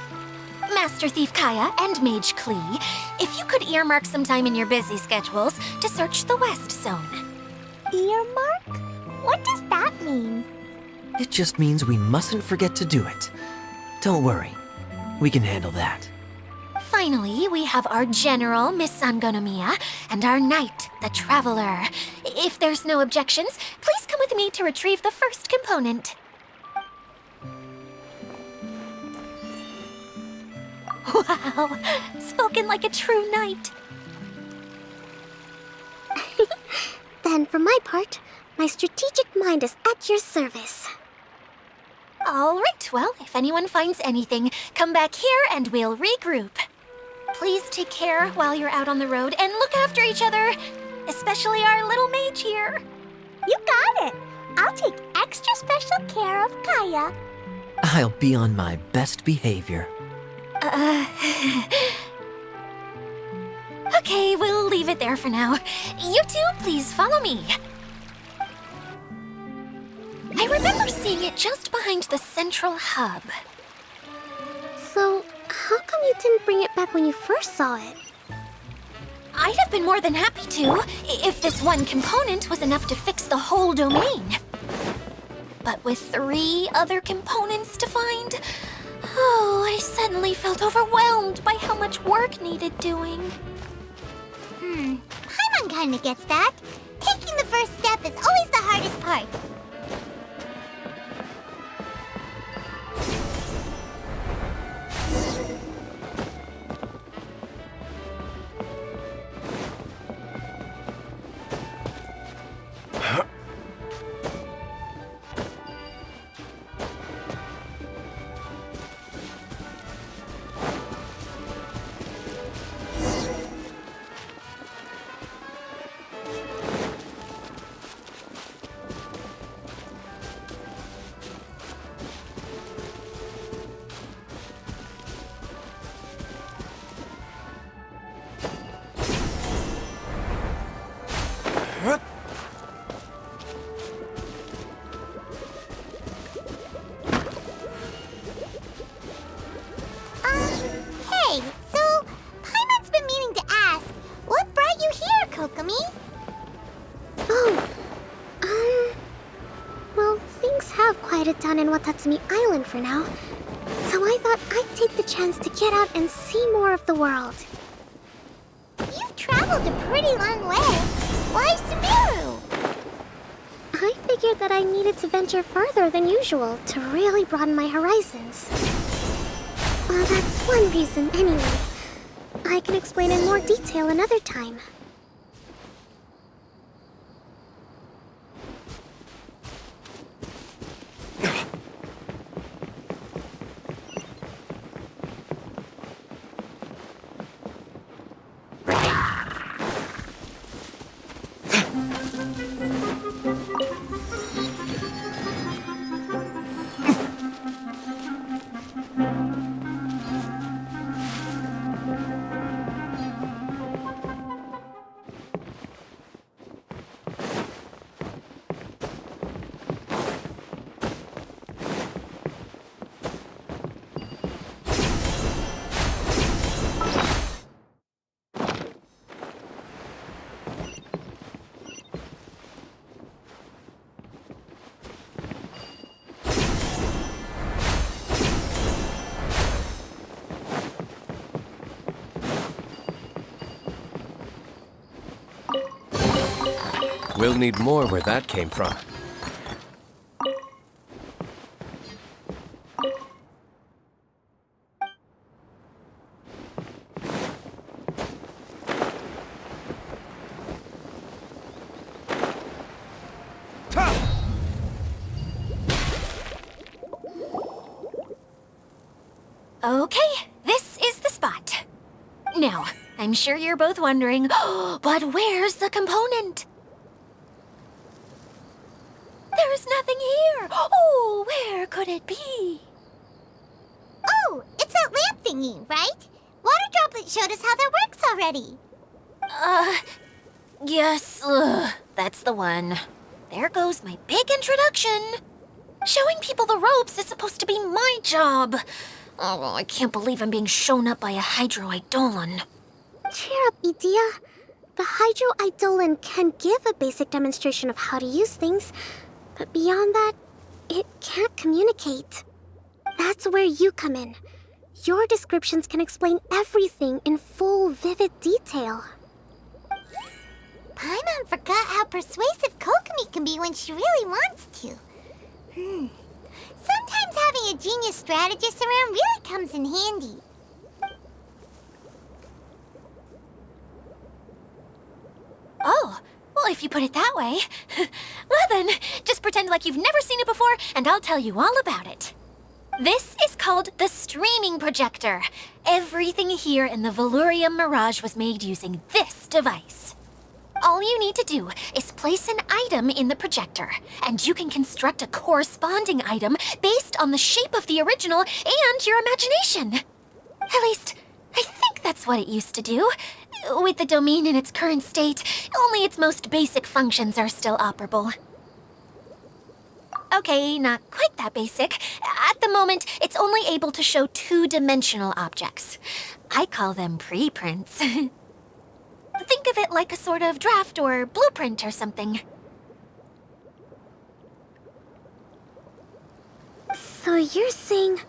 Master Thief Kaya and Mage Klee, if you could earmark some time in your busy schedules to search the West Zone. Earmark? What does that mean? It just means we mustn't forget to do it. Don't worry. We can handle that. Finally, we have our General, Miss Sangonomiya, and our Knight, the Traveler. If there's no objections, please come with me to retrieve the first component. Wow, spoken like a true knight. Then, for my part, my strategic mind is at your service. All right, well, if anyone finds anything, come back here and we'll regroup. Please take care while you're out on the road and look after each other, especially our little mage here. You got it. I'll take extra special care of Kaya. I'll be on my best behavior. Okay, we'll leave it there for now. You two, please follow me. I remember seeing it just behind the central hub. So, how come you didn't bring it back when you first saw it? I'd have been more than happy to, if this one component was enough to fix the whole domain. But with 3 other components to find, oh, I suddenly felt overwhelmed by how much work needed doing. Paimon kinda gets that. Taking the first step is always the hardest part. Hey, so Paimon's been meaning to ask, what brought you here, Kokomi? Oh, well, things have quieted down in Watatsumi Island for now. So I thought I'd take the chance to get out and see more of the world. You've traveled a pretty long way. Why Sumeru? I figured that I needed to venture further than usual to really broaden my horizons. Well, that's one reason anyway. I can explain in more detail another time. We'll need more where that came from. Okay, this is the spot. Now, I'm sure you're both wondering, but where's the component? There's nothing here. Oh, where could it be? Oh, it's that lamp thingy, right? Water Droplet showed us how that works already. Yes, that's the one. There goes my big introduction. Showing people the ropes is supposed to be my job. Oh, I can't believe I'm being shown up by a Hydroidolon. Cheer up, Edea. The Hydroidolon can give a basic demonstration of how to use things, but beyond that, it can't communicate. That's where you come in. Your descriptions can explain everything in full, vivid detail. Paimon forgot how persuasive Kokomi can be when she really wants to. Sometimes having a genius strategist around really comes in handy. Oh, well, if you put it that way. Well then, just pretend like you've never seen it before, and I'll tell you all about it. This is called the streaming projector. Everything here in the Valurium Mirage was made using this device. All you need to do is place an item in the projector, and you can construct a corresponding item based on the shape of the original and your imagination. At least, I think that's what it used to do. With the domain in its current state, only its most basic functions are still operable. Okay, not quite that basic. At the moment, it's only able to show two-dimensional objects. I call them preprints. Think of it like a sort of draft or blueprint or something. So you're saying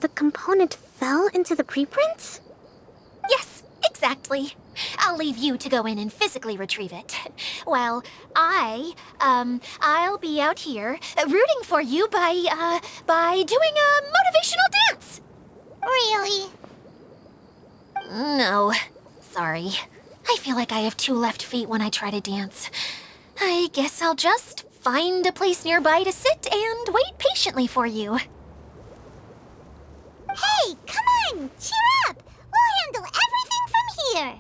the component fell into the preprints? Yes, exactly. I'll leave you to go in and physically retrieve it. Well, I'll be out here rooting for you by doing a motivational dance. Really? No, sorry. I feel like I have two left feet when I try to dance. I guess I'll just find a place nearby to sit and wait patiently for you. Hey, come on! Cheer up! We'll handle everything from here!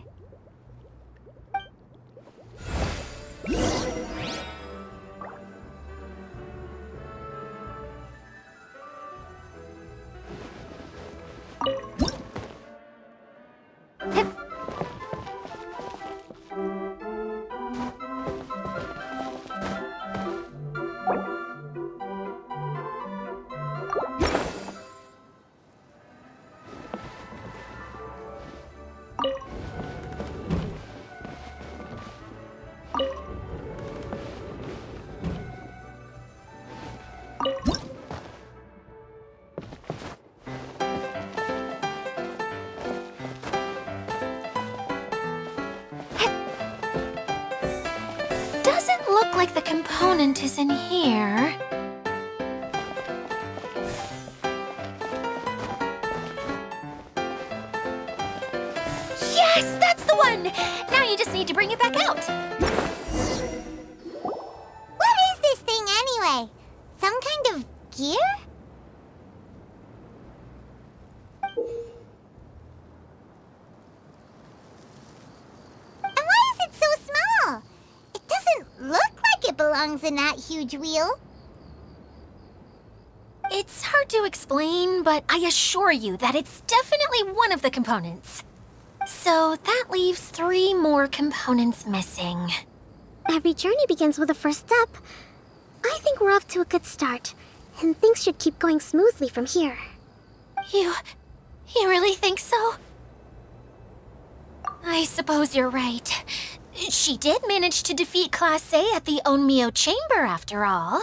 Doesn't look like the component is in here. Yes, that's the one! Now you just need to bring it back out. What is this thing anyway? Some kind of gear? And why is it so small? It doesn't look like it belongs in that huge wheel. It's hard to explain, but I assure you that it's definitely one of the components. So that leaves 3 more components missing. Every journey begins with a first step. I think we're off to a good start, and things should keep going smoothly from here. You really think so? I suppose you're right. She did manage to defeat Class A at the Onmyo Chamber, after all.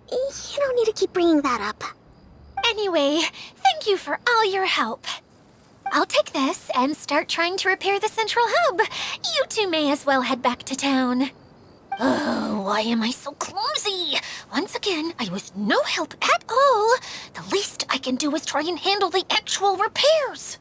You don't need to keep bringing that up. Anyway, thank you for all your help. I'll take this and start trying to repair the central hub. You two may as well head back to town. Oh, why am I so clumsy? Once again, I was no help at all. The least I can do is try and handle the actual repairs.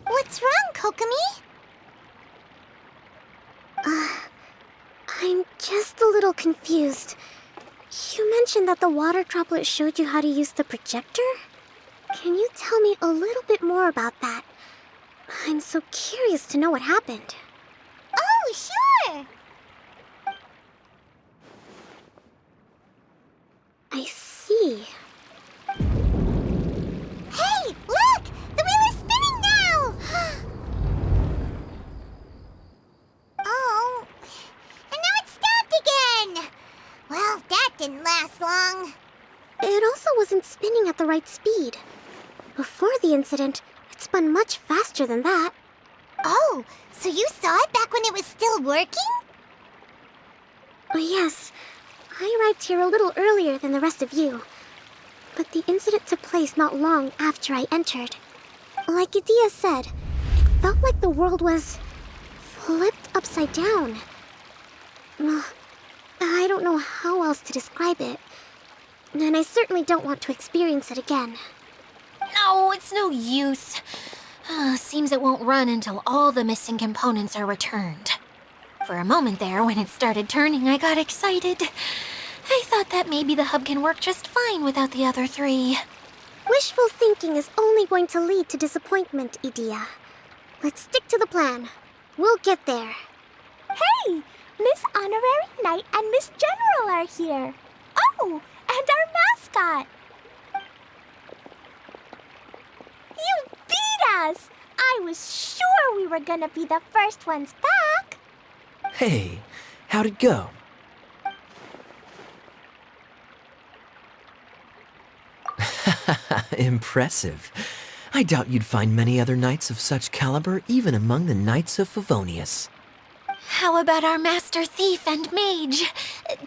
What's wrong, Kokomi? I'm just a little confused. You mentioned that the water droplet showed you how to use the projector? Can you tell me a little bit more about that? I'm so curious to know what happened. Oh, sure! I see. Hey, look! The wheel is spinning now! Oh, and now it's stopped again! Well, that didn't last long. It also wasn't spinning at the right speed. Before the incident, it spun much faster than that. Oh, so you saw it back when it was still working? Yes, I arrived here a little earlier than the rest of you. But the incident took place not long after I entered. Like Idia said, it felt like the world was flipped upside down. Well, I don't know how else to describe it. And I certainly don't want to experience it again. No, it's no use. Seems it won't run until all the missing components are returned. For a moment there, when it started turning, I got excited. I thought that maybe the hub can work just fine without the other three. Wishful thinking is only going to lead to disappointment, Idia. Let's stick to the plan. We'll get there. Hey, Miss Honorary Knight and Miss General are here. Oh, and our mascot. You beat us! I was sure we were gonna be the first ones back. Hey, how'd it go? Impressive. I doubt you'd find many other knights of such caliber even among the Knights of Favonius. How about our master thief and mage?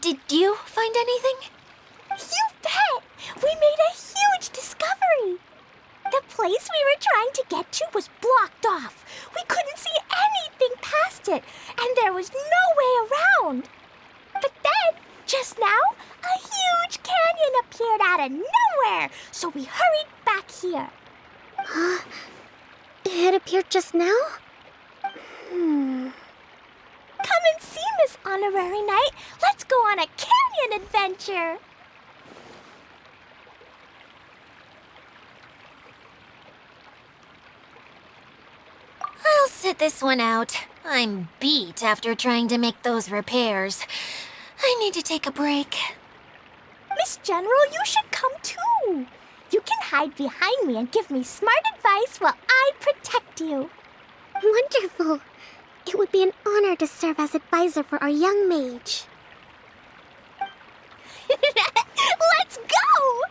Did you find anything? You bet! We made a huge discovery. The place we were trying to get to was blocked off. We couldn't see anything past it, and there was no way around. But then, just now, a huge canyon appeared out of nowhere, so we hurried back here. It appeared just now? Come and see, Miss Honorary Knight. Let's go on a canyon adventure. I'll sit this one out. I'm beat after trying to make those repairs. I need to take a break. Miss General, you should come too. You can hide behind me and give me smart advice while I protect you. Wonderful. It would be an honor to serve as advisor for our young mage. Let's go!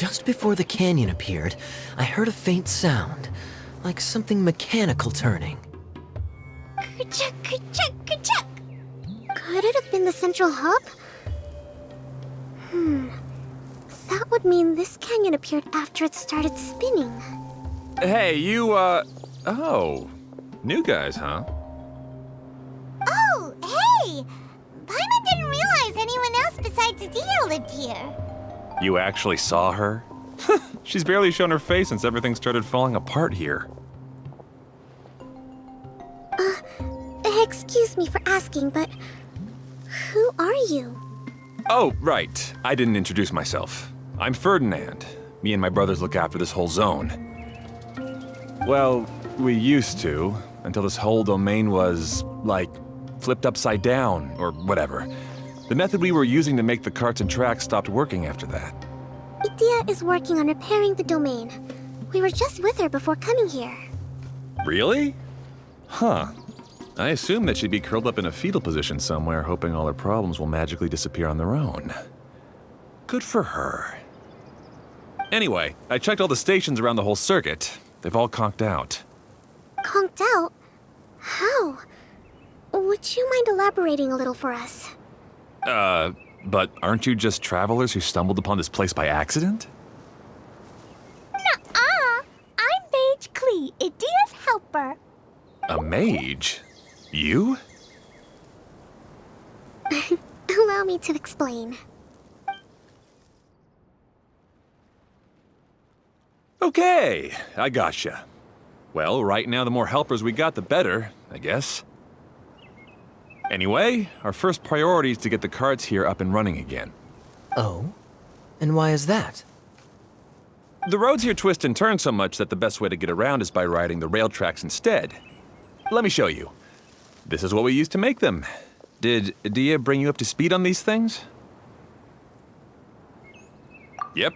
Just before the canyon appeared, I heard a faint sound, like something mechanical turning. Ka-chuck, ka-chuck, ka-chuck. Could it have been the central hub? That would mean this canyon appeared after it started spinning. Hey, you, oh. New guys, huh? Oh, hey! Paimon didn't realize anyone else besides Dia lived here. You actually saw her? She's barely shown her face since everything started falling apart here. Excuse me for asking, but who are you? Oh, right. I didn't introduce myself. I'm Ferdinand. Me and my brothers look after this whole zone. Well, we used to, until this whole domain was, like, flipped upside down, or whatever. The method we were using to make the carts and tracks stopped working after that. Idia is working on repairing the domain. We were just with her before coming here. Really? Huh. I assume that she'd be curled up in a fetal position somewhere, hoping all her problems will magically disappear on their own. Good for her. Anyway, I checked all the stations around the whole circuit. They've all conked out. Conked out? How? Would you mind elaborating a little for us? But aren't you just travelers who stumbled upon this place by accident? Nuh-uh. I'm Mage Klee, Idia's helper. A mage? You? Allow me to explain. Okay, I gotcha. Well, right now the more helpers we got, the better, I guess. Anyway, our first priority is to get the carts here up and running again. Oh? And why is that? The roads here twist and turn so much that the best way to get around is by riding the rail tracks instead. Let me show you. This is what we used to make them. Did Dia bring you up to speed on these things? Yep.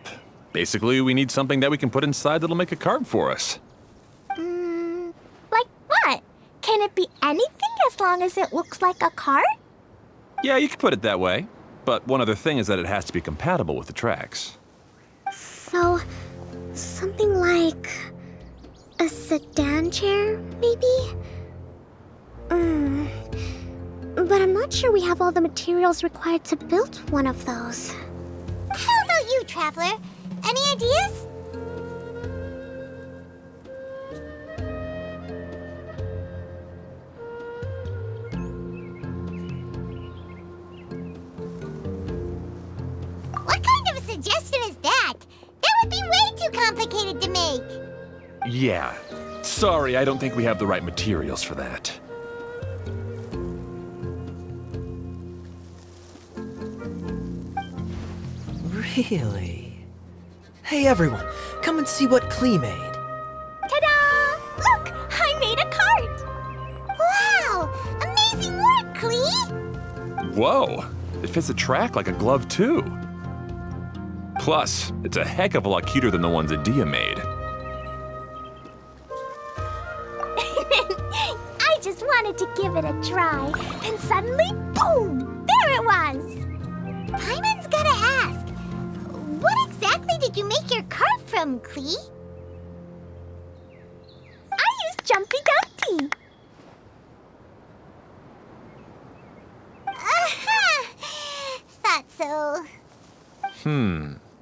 Basically, we need something that we can put inside that'll make a cart for us. Like what? Can it be anything as long as it looks like a cart? Yeah, you could put it that way. But one other thing is that it has to be compatible with the tracks. So, something like a sedan chair, maybe? But I'm not sure we have all the materials required to build one of those. How about you, Traveler? Any ideas? What kind of a suggestion is that? That would be way too complicated to make. Yeah. Sorry, I don't think we have the right materials for that. Really? Hey everyone, come and see what Klee made. Ta-da! Look! I made a cart! Wow! Amazing work, Klee! Whoa! It fits the track like a glove, too. Plus, it's a heck of a lot cuter than the ones that Dia made. I just wanted to give it a try, and suddenly, boom! There it was! Paimon's gotta ask, what exactly did you make your cart from, Klee? I used Jumpy Dumpty. Thought so.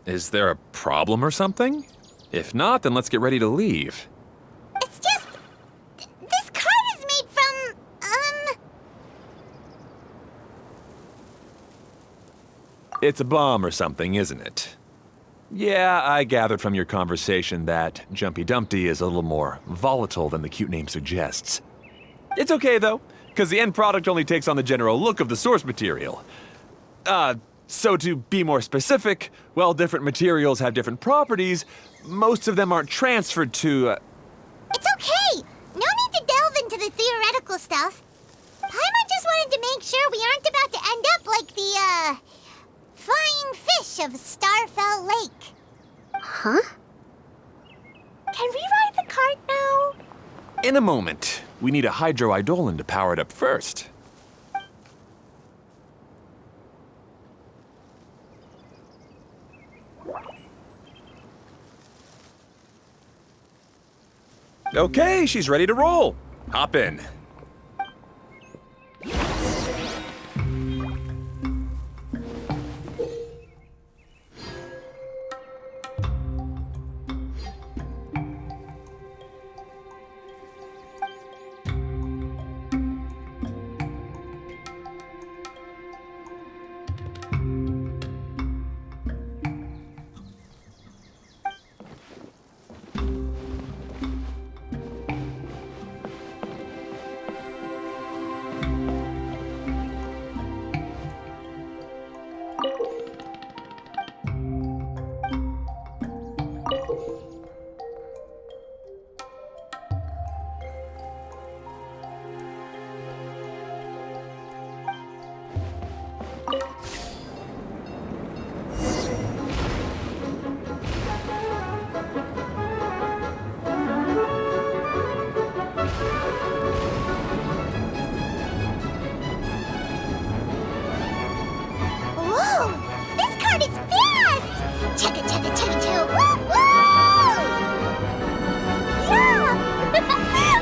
Is there a problem or something? If not, then let's get ready to leave. It's just... this cart is made from, It's a bomb or something, isn't it? Yeah, I gathered from your conversation that Jumpy Dumpty is a little more volatile than the cute name suggests. It's okay, though, because the end product only takes on the general look of the source material. So to be more specific, while different materials have different properties, most of them aren't transferred to, It's okay! No need to delve into the theoretical stuff. Paimon just wanted to make sure we aren't about to end up like the, flying fish of Starfell Lake. Huh? Can we ride the cart now? In a moment. We need a hydroidolin to power it up first. Okay, she's ready to roll. Hop in. Whoa! This cart is fast! Chugga chugga chugga chugga woo woo! Yeah!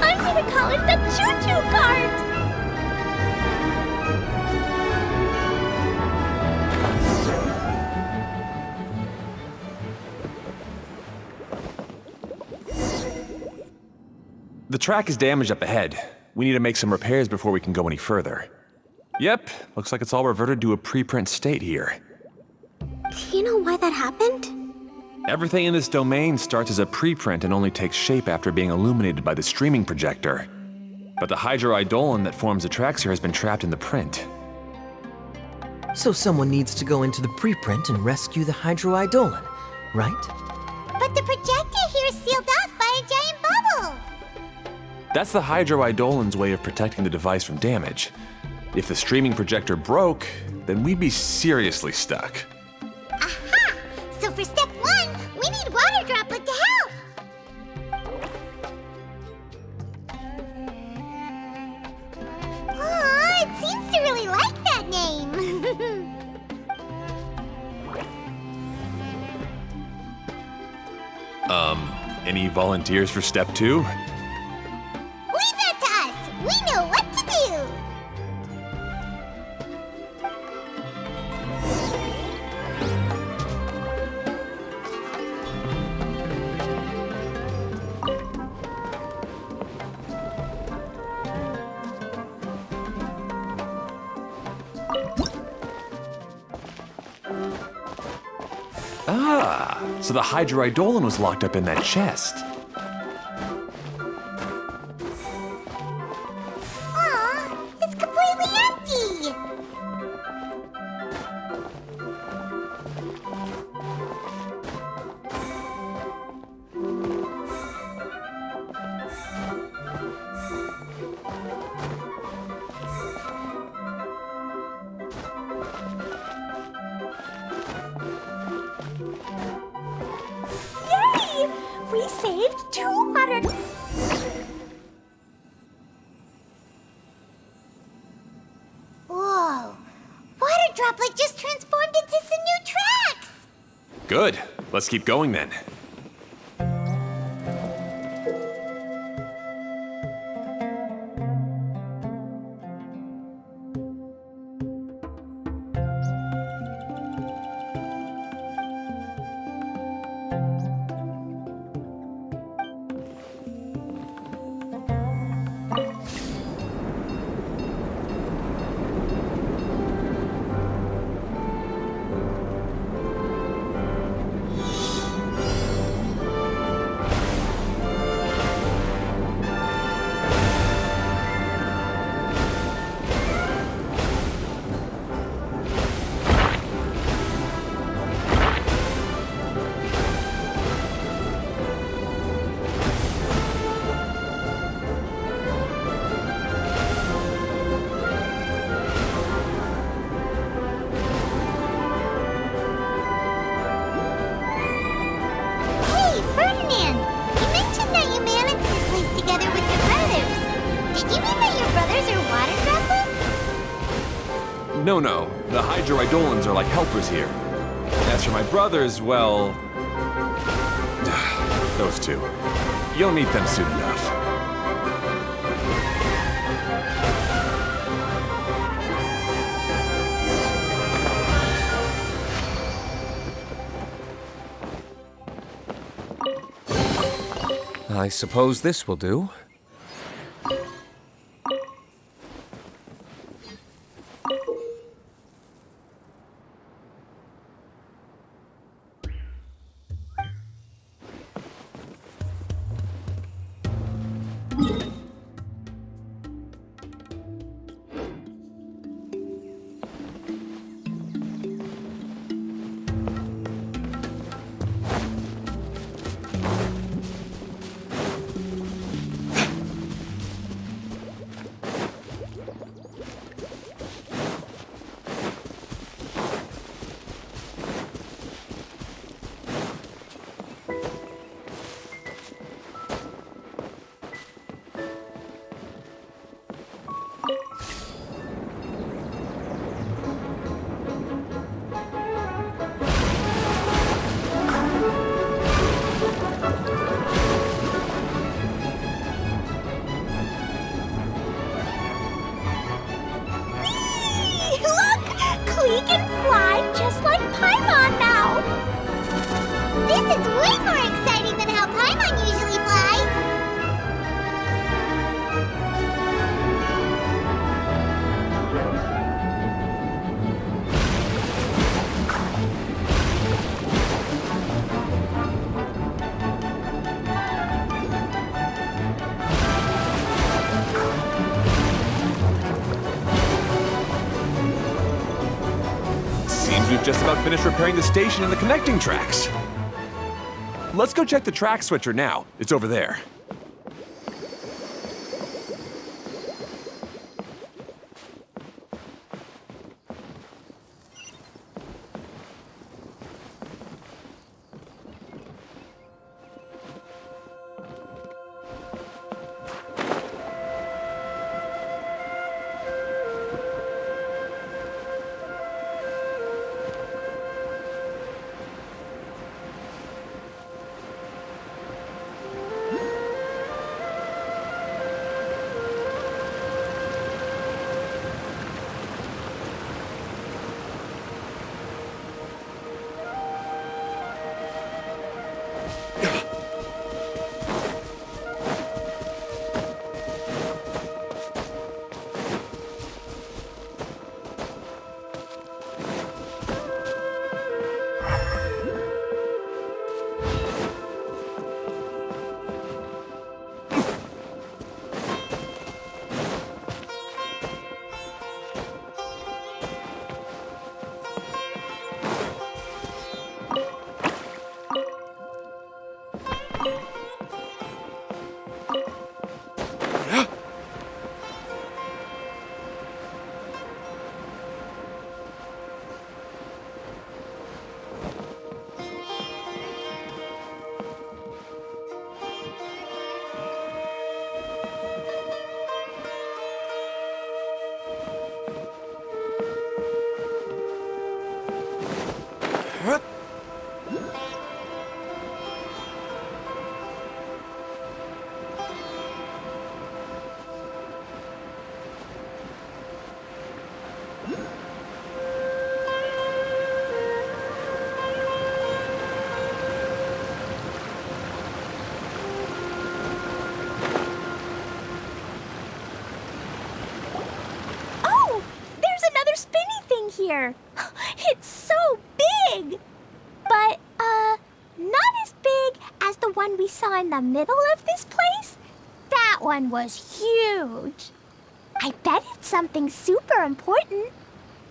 I'm gonna call it the choo-choo cart! The track is damaged up ahead. We need to make some repairs before we can go any further. Yep, looks like it's all reverted to a preprint state here. Do you know why that happened? Everything in this domain starts as a preprint and only takes shape after being illuminated by the streaming projector. But the hydroidolin that forms the tracks here has been trapped in the print. So someone needs to go into the preprint and rescue the hydroidolin, right? But the projector here is sealed off by a giant bubble! That's the hydroidolin's way of protecting the device from damage. If the streaming projector broke, then we'd be seriously stuck. Aha! So for step 1, we need water droplet to help! Aw, it seems to really like that name! Any volunteers for step 2? Leave that to us! We know what to do! Ah, so the hydroidolin was locked up in that chest. Aw, it's completely empty! Yay! We saved 200... Whoa! Water droplet just transformed into some new tracks! Good. Let's keep going then. No. The hydroidolins are like helpers here. As for my brothers, well... those two. You'll meet them soon enough. I suppose this will do. Look! Klee can fly just like Paimon now! This is way more exciting than how Paimon usually flies! Seems we've just about finished repairing the station and the connecting tracks. Let's go check the track switcher now. It's over there. Oh! There's another spinny thing here! It's so big! But, not as big as the one we saw in the middle of this place. That one was huge. I bet it's something super important.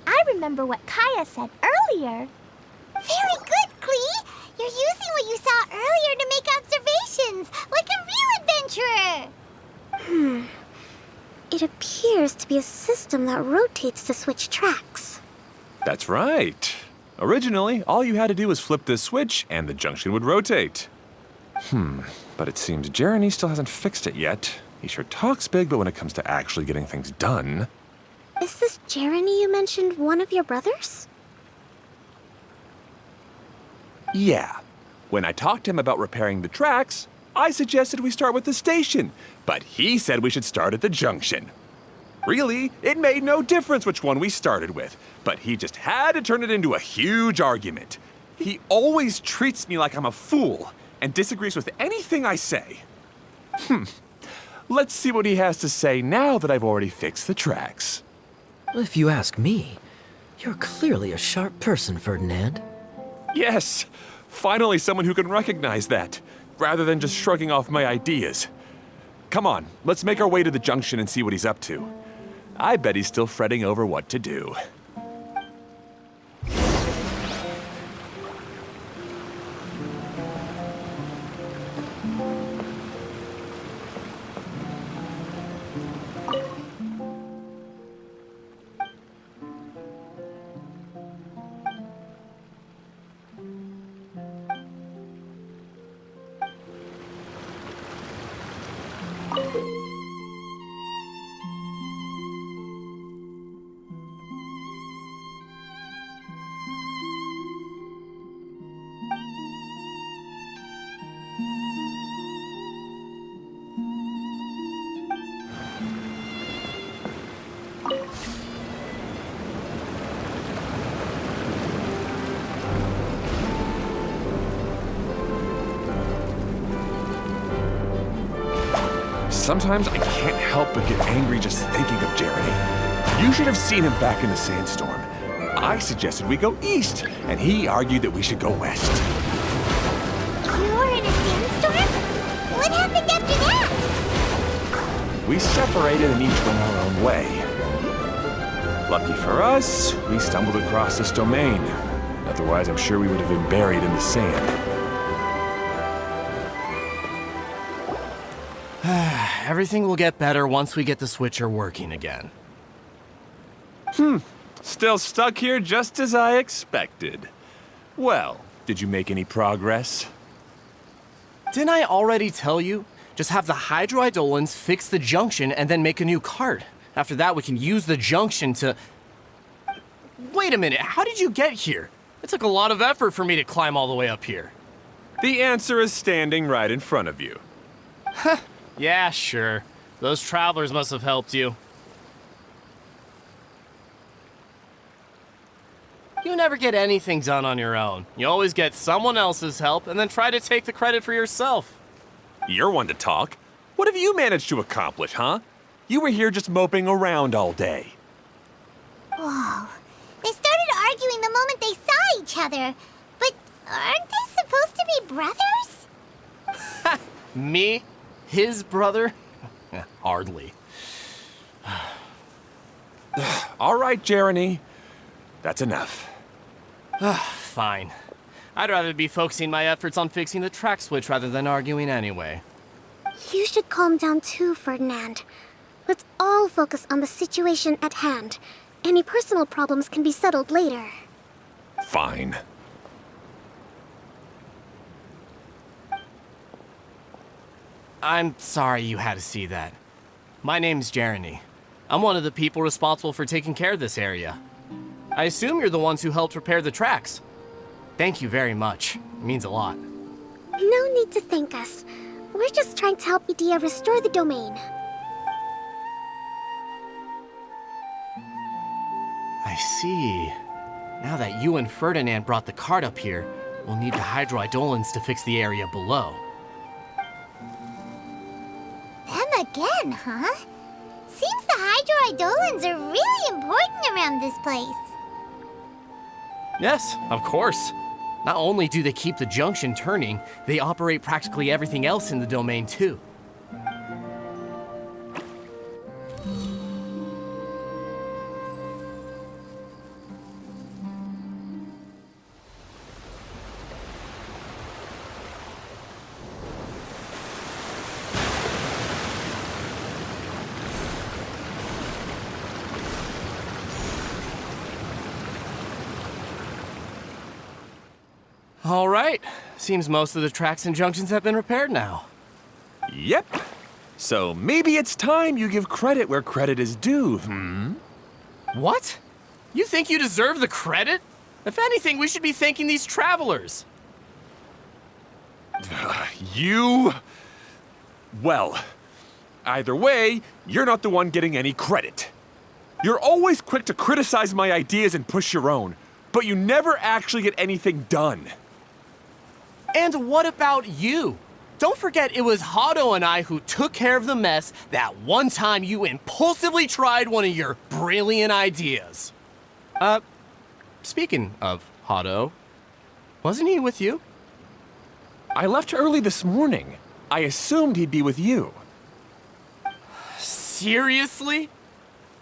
I remember what Kaya said earlier. Very good, Klee! You're using what you saw earlier to make observations, like a real adventurer! It appears to be a system that rotates to switch tracks. That's right. Originally, all you had to do was flip this switch and the junction would rotate. But it seems Jeremy still hasn't fixed it yet. He sure talks big, but when it comes to actually getting things done... Is this Jeremy you mentioned one of your brothers? Yeah. When I talked to him about repairing the tracks, I suggested we start with the station, but he said we should start at the junction. Really, it made no difference which one we started with, but he just had to turn it into a huge argument. He always treats me like I'm a fool and disagrees with anything I say. Let's see what he has to say now that I've already fixed the tracks. If you ask me, you're clearly a sharp person, Ferdinand. Yes, finally someone who can recognize that, rather than just shrugging off my ideas. Come on, let's make our way to the junction and see what he's up to. I bet he's still fretting over what to do. Sometimes I can't help but get angry just thinking of Jeremy. You should have seen him back in the sandstorm. I suggested we go east, and he argued that we should go west. You were in a sandstorm? What happened after that? We separated and each went our own way. Lucky for us, we stumbled across this domain. Otherwise, I'm sure we would have been buried in the sand. Everything will get better once we get the switcher working again. Still stuck here just as I expected. Well, did you make any progress? Didn't I already tell you? Just have the hydroidolins fix the junction and then make a new cart. After that, we can use the junction to... Wait a minute, how did you get here? It took a lot of effort for me to climb all the way up here. The answer is standing right in front of you. Yeah, sure. Those travelers must have helped you. You never get anything done on your own. You always get someone else's help and then try to take the credit for yourself. You're one to talk. What have you managed to accomplish, huh? You were here just moping around all day. Whoa. They started arguing the moment they saw each other. But aren't they supposed to be brothers? Me? His brother? Hardly. All right, Jeremy. That's enough. Fine. I'd rather be focusing my efforts on fixing the track switch rather than arguing anyway. You should calm down too, Ferdinand. Let's all focus on the situation at hand. Any personal problems can be settled later. Fine. I'm sorry you had to see that. My name's Jeremy. I'm one of the people responsible for taking care of this area. I assume you're the ones who helped repair the tracks. Thank you very much. It means a lot. No need to thank us. We're just trying to help Edea restore the domain. I see. Now that you and Ferdinand brought the cart up here, we'll need the hydroidolins to fix the area below. Them again, huh? Seems the hydroidolins are really important around this place. Yes, of course. Not only do they keep the junction turning, they operate practically everything else in the domain too. All right. Seems most of the tracks and junctions have been repaired now. Yep. So maybe it's time you give credit where credit is due, What? You think you deserve the credit? If anything, we should be thanking these travelers. You... Well, either way, you're not the one getting any credit. You're always quick to criticize my ideas and push your own, but you never actually get anything done. And what about you? Don't forget it was Hado and I who took care of the mess that one time you impulsively tried one of your brilliant ideas. Speaking of Hado, wasn't he with you? I left early this morning. I assumed he'd be with you. Seriously?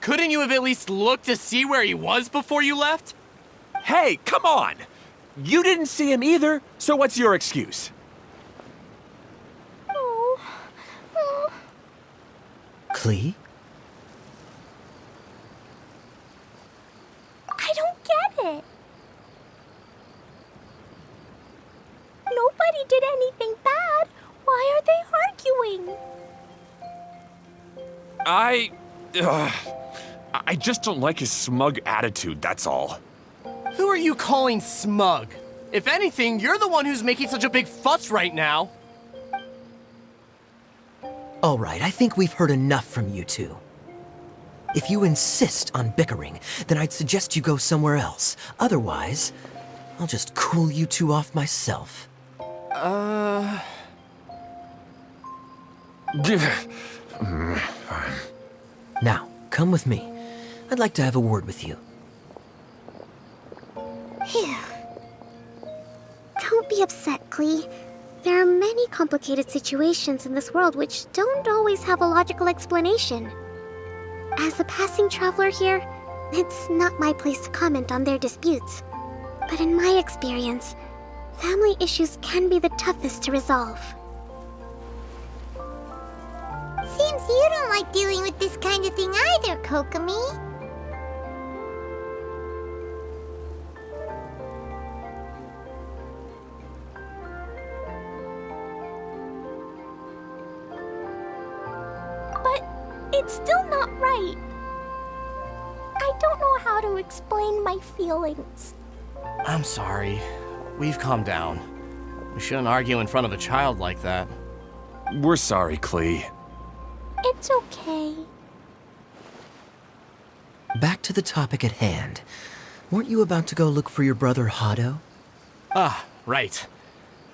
Couldn't you have at least looked to see where he was before you left? Hey, come on! You didn't see him either, so what's your excuse? Klee? I don't get it. Nobody did anything bad. Why are they arguing? I just don't like his smug attitude, that's all. Who are you calling smug? If anything, you're the one who's making such a big fuss right now. All right, I think we've heard enough from you two. If you insist on bickering, then I'd suggest you go somewhere else. Otherwise, I'll just cool you two off myself. Now, come with me. I'd like to have a word with you. Phew. Don't be upset, Klee. There are many complicated situations in this world which don't always have a logical explanation. As a passing traveler here, it's not my place to comment on their disputes. But in my experience, family issues can be the toughest to resolve. Seems you don't like dealing with this kind of thing either, Kokomi. But it's still not right. I don't know how to explain my feelings. I'm sorry. We've calmed down. We shouldn't argue in front of a child like that. We're sorry, Klee. It's okay. Back to the topic at hand. Weren't you about to go look for your brother Hado? Ah, right.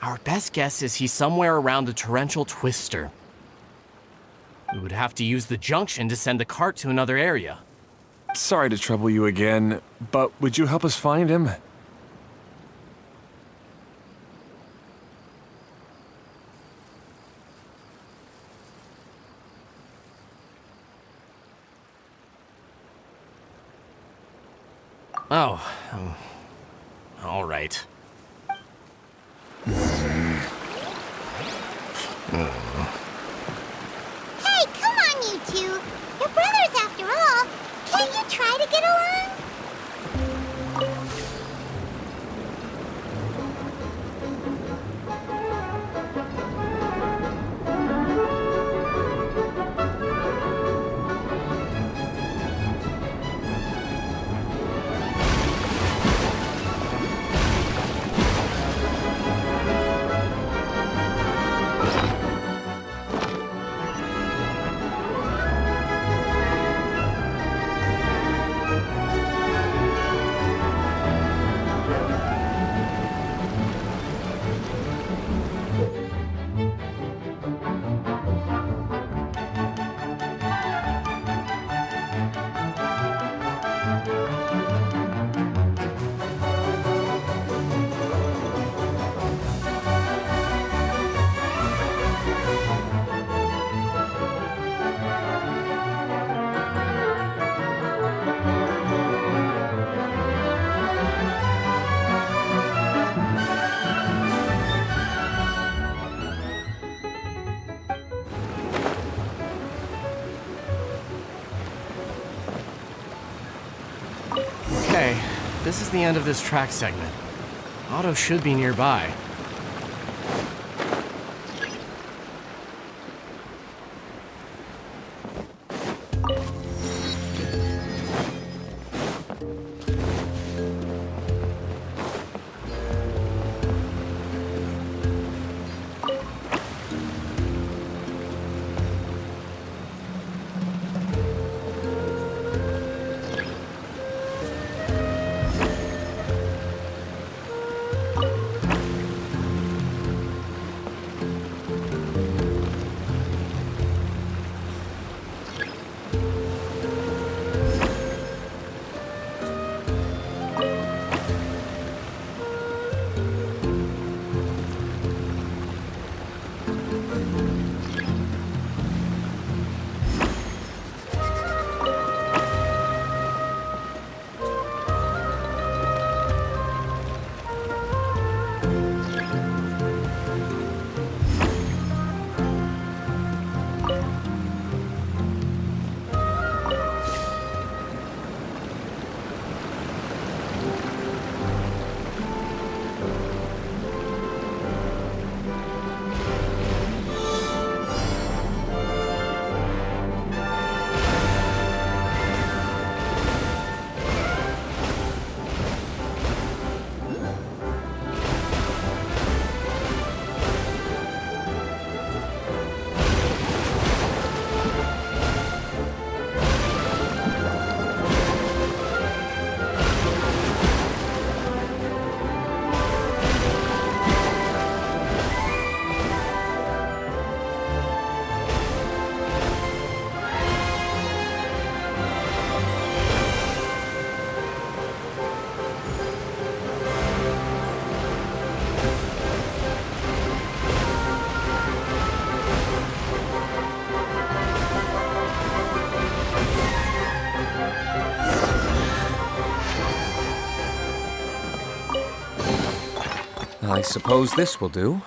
Our best guess is he's somewhere around the torrential twister. We would have to use the junction to send the cart to another area. Sorry to trouble you again, but would you help us find him? Oh, all right. Hey, come on, you two. You're brothers after all. Can't you try to get along? Okay, this is the end of this track segment. Otto should be nearby. I suppose this will do.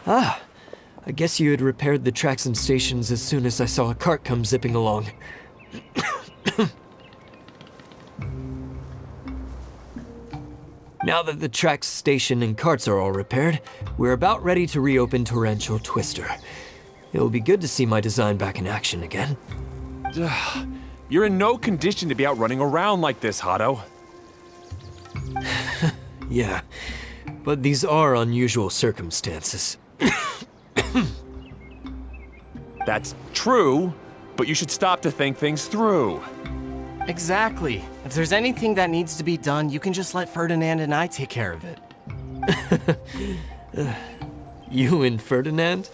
Ah, I guess you had repaired the tracks and stations as soon as I saw a cart come zipping along. Now that the tracks, station, and carts are all repaired, we're about ready to reopen Torrential Twister. It'll be good to see my design back in action again. You're in no condition to be out running around like this, Hado. Yeah, but these are unusual circumstances. That's true, but you should stop to think things through. Exactly. If there's anything that needs to be done, you can just let Ferdinand and I take care of it. You and Ferdinand?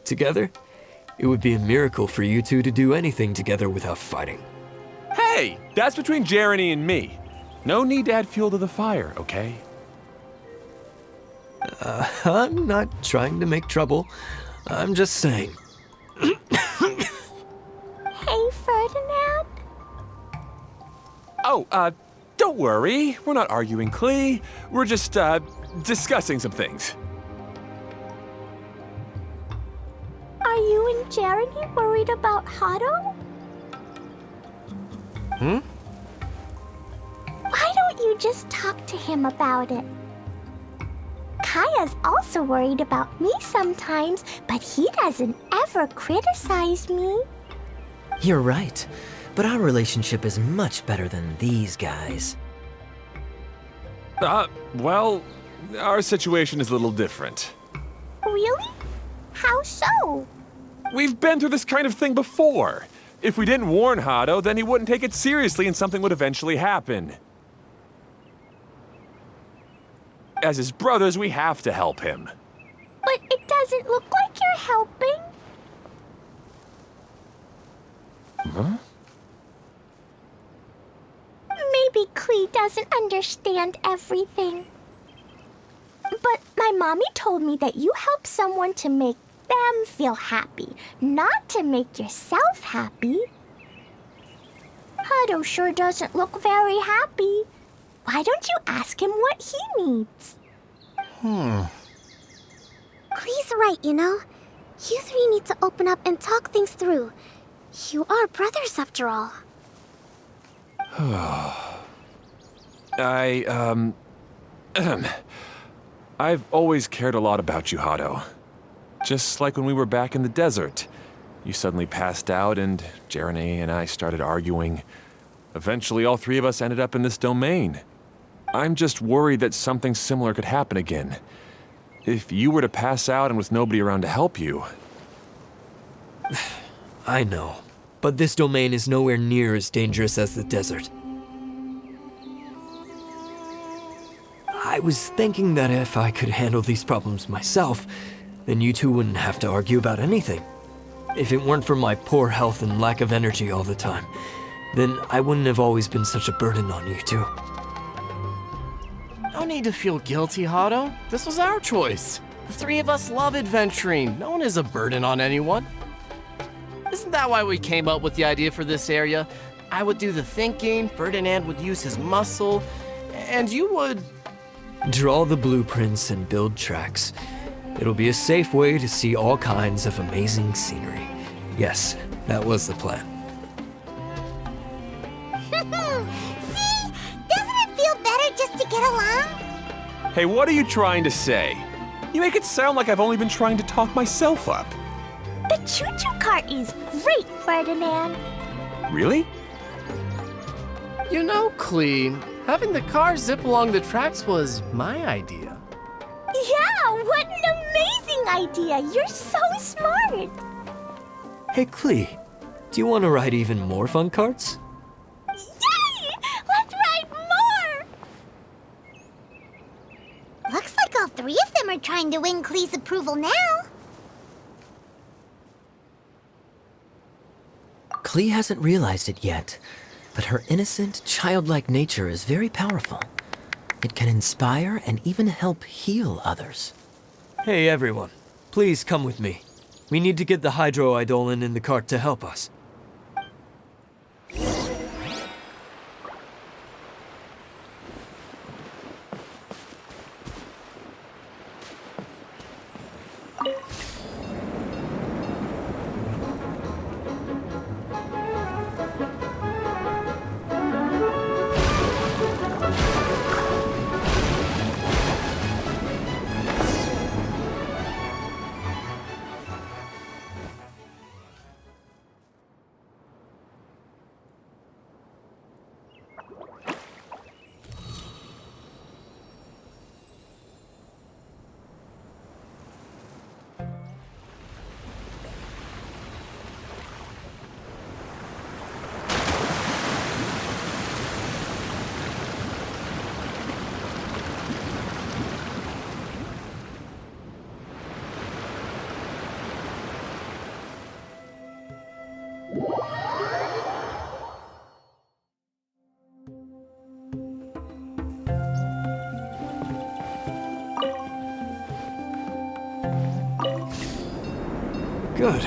Together? It would be a miracle for you two to do anything together without fighting. Hey, that's between Jeremy and me. No need to add fuel to the fire, okay? I'm not trying to make trouble. I'm just saying. Hey, Ferdinand. Oh, don't worry. We're not arguing, Klee. We're just, discussing some things. Are you and Jeremy worried about Hado? Why don't you just talk to him about it? Kaya's also worried about me sometimes, but he doesn't ever criticize me. You're right, but our relationship is much better than these guys. Well, our situation is a little different. Really? How so? We've been through this kind of thing before. If we didn't warn Hado, then he wouldn't take it seriously and something would eventually happen. As his brothers, we have to help him. But it doesn't look like you're helping. Huh? Maybe Klee doesn't understand everything. But my mommy told me that you help someone to make them feel happy, not to make yourself happy. Hado sure doesn't look very happy. Why don't you ask him what he needs? Klee's right, you know. You three need to open up and talk things through. You are brothers after all. I've always cared a lot about you, Hado. Just like when we were back in the desert. You suddenly passed out and Jeremy and I started arguing. Eventually, all three of us ended up in this domain. I'm just worried that something similar could happen again. If you were to pass out and with nobody around to help you... I know, but this domain is nowhere near as dangerous as the desert. I was thinking that if I could handle these problems myself, then you two wouldn't have to argue about anything. If it weren't for my poor health and lack of energy all the time, then I wouldn't have always been such a burden on you two. No need to feel guilty, Hado. This was our choice. The three of us love adventuring. No one is a burden on anyone. Isn't that why we came up with the idea for this area? I would do the thinking, Ferdinand would use his muscle, and you would... Draw the blueprints and build tracks. It'll be a safe way to see all kinds of amazing scenery. Yes, that was the plan. See? Doesn't it feel better just to get along? Hey, what are you trying to say? You make it sound like I've only been trying to talk myself up. The choo-choo cart is great, Ferdinand. Really? You know, Klee, having the car zip along the tracks was my idea. Yeah, what an amazing idea! You're so smart! Hey, Klee, do you want to ride even more fun carts? Yay! Let's ride more! Looks like all three of them are trying to win Klee's approval now. Klee hasn't realized it yet, but her innocent, childlike nature is very powerful. It can inspire and even help heal others. Hey everyone, please come with me. We need to get the hydroidolin in the cart to help us. Good.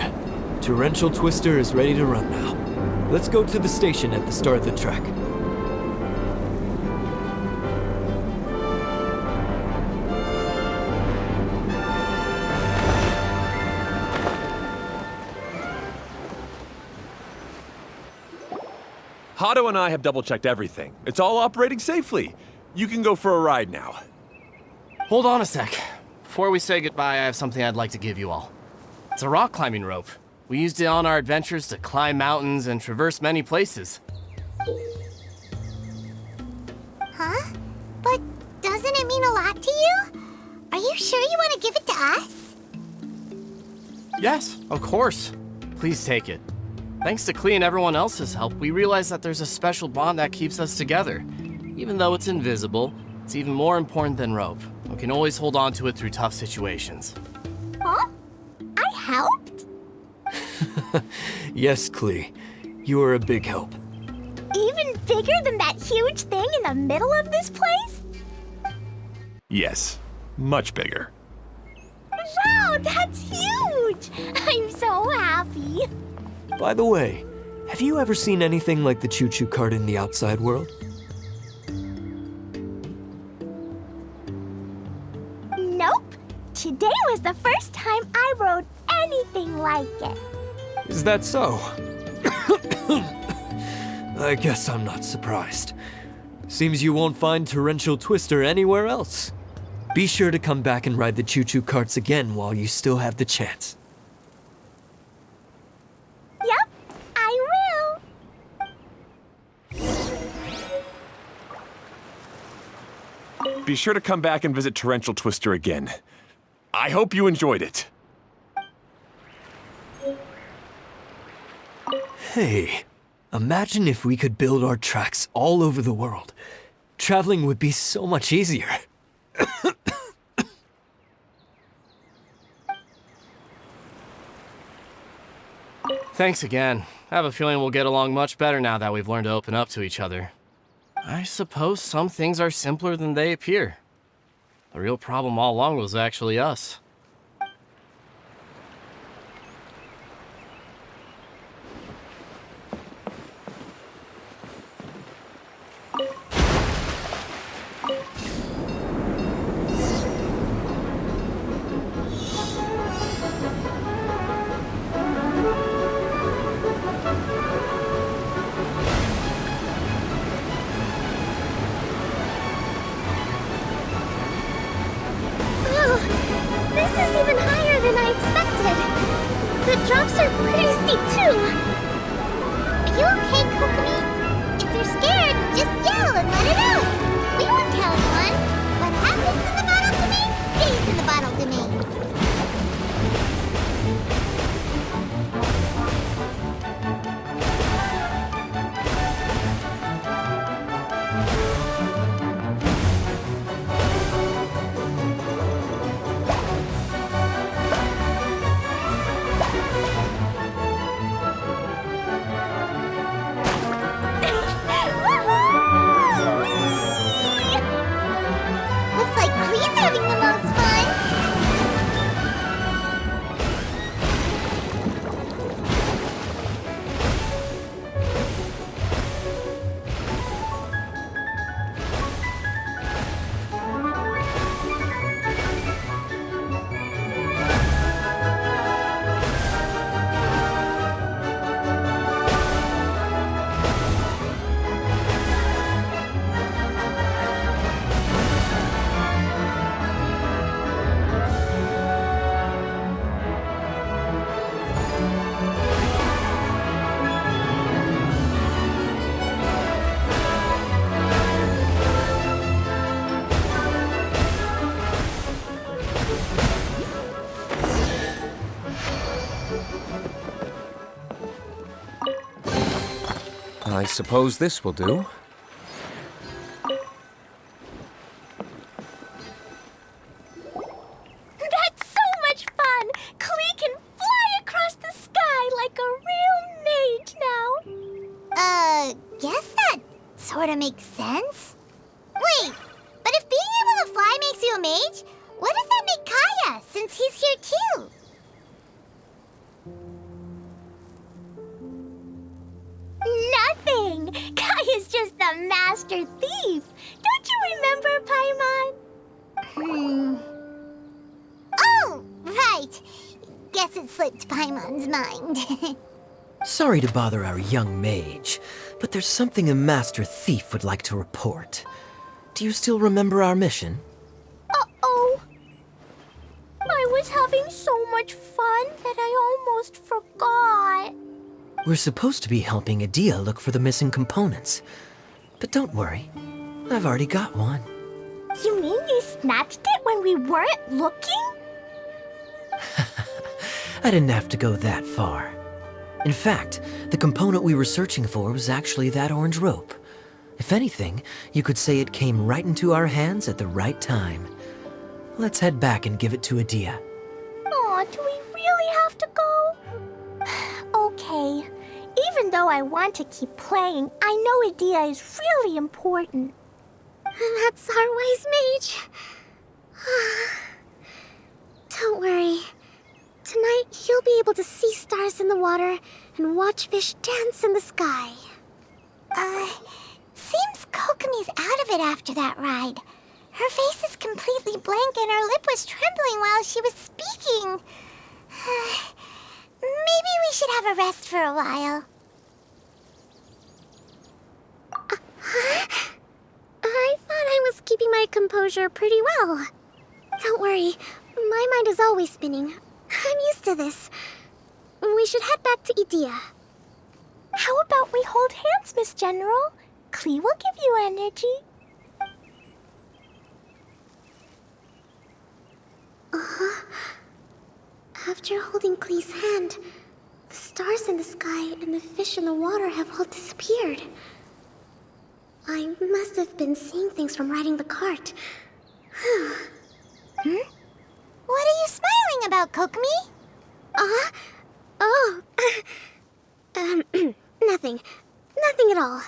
Torrential Twister is ready to run now. Let's go to the station at the start of the trek. Hato and I have double-checked everything. It's all operating safely. You can go for a ride now. Hold on a sec. Before we say goodbye, I have something I'd like to give you all. It's a rock climbing rope. We used it on our adventures to climb mountains and traverse many places. Huh? But doesn't it mean a lot to you? Are you sure you want to give it to us? Yes, of course. Please take it. Thanks to Klee and everyone else's help, we realized that there's a special bond that keeps us together. Even though it's invisible, it's even more important than rope. We can always hold on to it through tough situations. Huh? I helped? Yes, Klee. You are a big help. Even bigger than that huge thing in the middle of this place? Yes, much bigger. Wow, that's huge! I'm so happy. By the way, have you ever seen anything like the choo-choo cart in the outside world? Nope. Today was the first time I rode anything like it. Is that so? I guess I'm not surprised. Seems you won't find Torrential Twister anywhere else. Be sure to come back and ride the choo-choo carts again while you still have the chance. Yep, I will. Be sure to come back and visit Torrential Twister again. I hope you enjoyed it. Hey, imagine if we could build our tracks all over the world. Traveling would be so much easier. Thanks again. I have a feeling we'll get along much better now that we've learned to open up to each other. I suppose some things are simpler than they appear. The real problem all along was actually us. This is even higher than I expected. The drops are pretty steep too. Are you okay, Kokomi? If you're scared, just yell and let it out. We won't tell anyone. What happens in the bottle domain stays in the bottle domain. Looks like Klee's having the most fun. I suppose this will do. That's so much fun! Klee can fly across the sky like a real sorta makes sense. Wait, but if being able to fly makes you a mage, what does that make Kaya, since he's here too? Nothing! Kaya's just the master thief! Don't you remember, Paimon? Oh, right. Guess it slipped Paimon's mind. Sorry to bother our young mage, but there's something a master thief would like to report. Do you still remember our mission? Uh-oh. I was having so much fun that I almost forgot. We're supposed to be helping Adia look for the missing components. But don't worry, I've already got one. You mean you snatched it when we weren't looking? I didn't have to go that far. In fact, the component we were searching for was actually that orange rope. If anything, you could say it came right into our hands at the right time. Let's head back and give it to Adia. Aw, do we really have to go? Okay. Even though I want to keep playing, I know Adia is really important. That's our wise mage. Don't worry. Tonight, he'll be able to see stars in the water and watch fish dance in the sky. Seems Kokomi's out of it after that ride. Her face is completely blank and her lip was trembling while she was speaking. Maybe we should have a rest for a while. I thought I was keeping my composure pretty well. Don't worry, my mind is always spinning. I'm used to this. We should head back to Idia. How about we hold hands, Miss General? Klee will give you energy. After holding Klee's hand, the stars in the sky and the fish in the water have all disappeared. I must have been seeing things from riding the cart. What are you smiling about, Kokomi? Oh. Nothing. Nothing at all.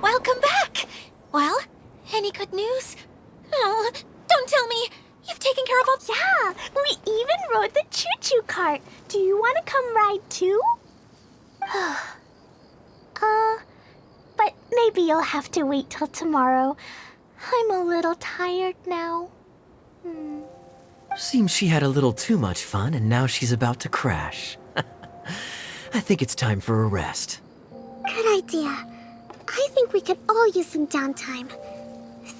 Welcome back! Well, any good news? Oh, don't tell me! You've taken care of all... Yeah, we even rode the choo-choo cart. Do you want to come ride too? But maybe you'll have to wait till tomorrow. I'm a little tired now. Seems she had a little too much fun and now she's about to crash. I think it's time for a rest. Good idea. I think we could all use some downtime.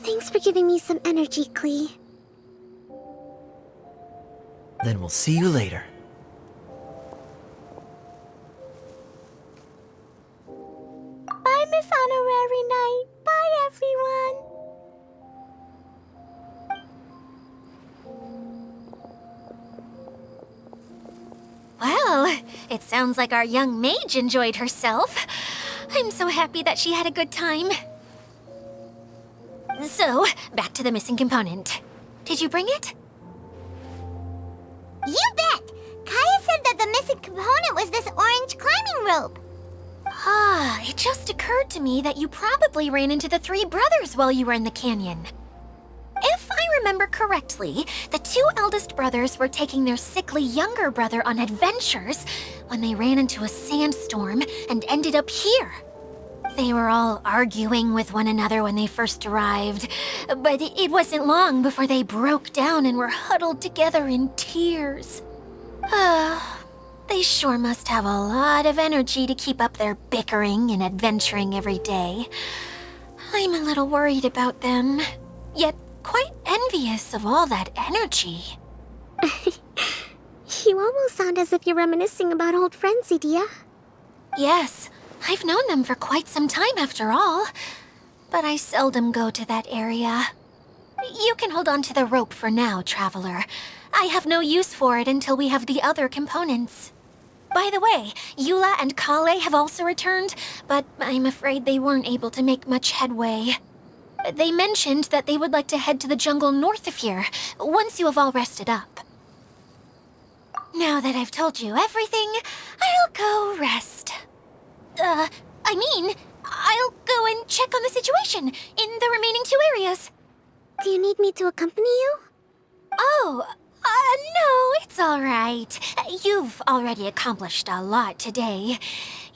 Thanks for giving me some energy, Klee. Then we'll see you later. Bye, Miss Honorary Knight. Bye, everyone. Well, it sounds like our young mage enjoyed herself. I'm so happy that she had a good time. So, back to the missing component. Did you bring it? You bet! Kaya said that the missing component was this orange climbing rope. Ah, it just occurred to me that you probably ran into the three brothers while you were in the canyon. If I remember correctly, the two eldest brothers were taking their sickly younger brother on adventures when they ran into a sandstorm and ended up here. They were all arguing with one another when they first arrived, but it wasn't long before they broke down and were huddled together in tears. They sure must have a lot of energy to keep up their bickering and adventuring every day. I'm a little worried about them, yet quite envious of all that energy. You almost sound as if you're reminiscing about old friends, Idia. Yes, I've known them for quite some time after all, but I seldom go to that area. You can hold on to the rope for now, Traveler. I have no use for it until we have the other components. By the way, Eula and Kale have also returned, but I'm afraid they weren't able to make much headway. They mentioned that they would like to head to the jungle north of here, once you have all rested up. Now that I've told you everything, I'll go rest. I'll go and check on the situation in the remaining two areas. Do you need me to accompany you? Oh, no, it's all right. You've already accomplished a lot today.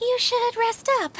You should rest up.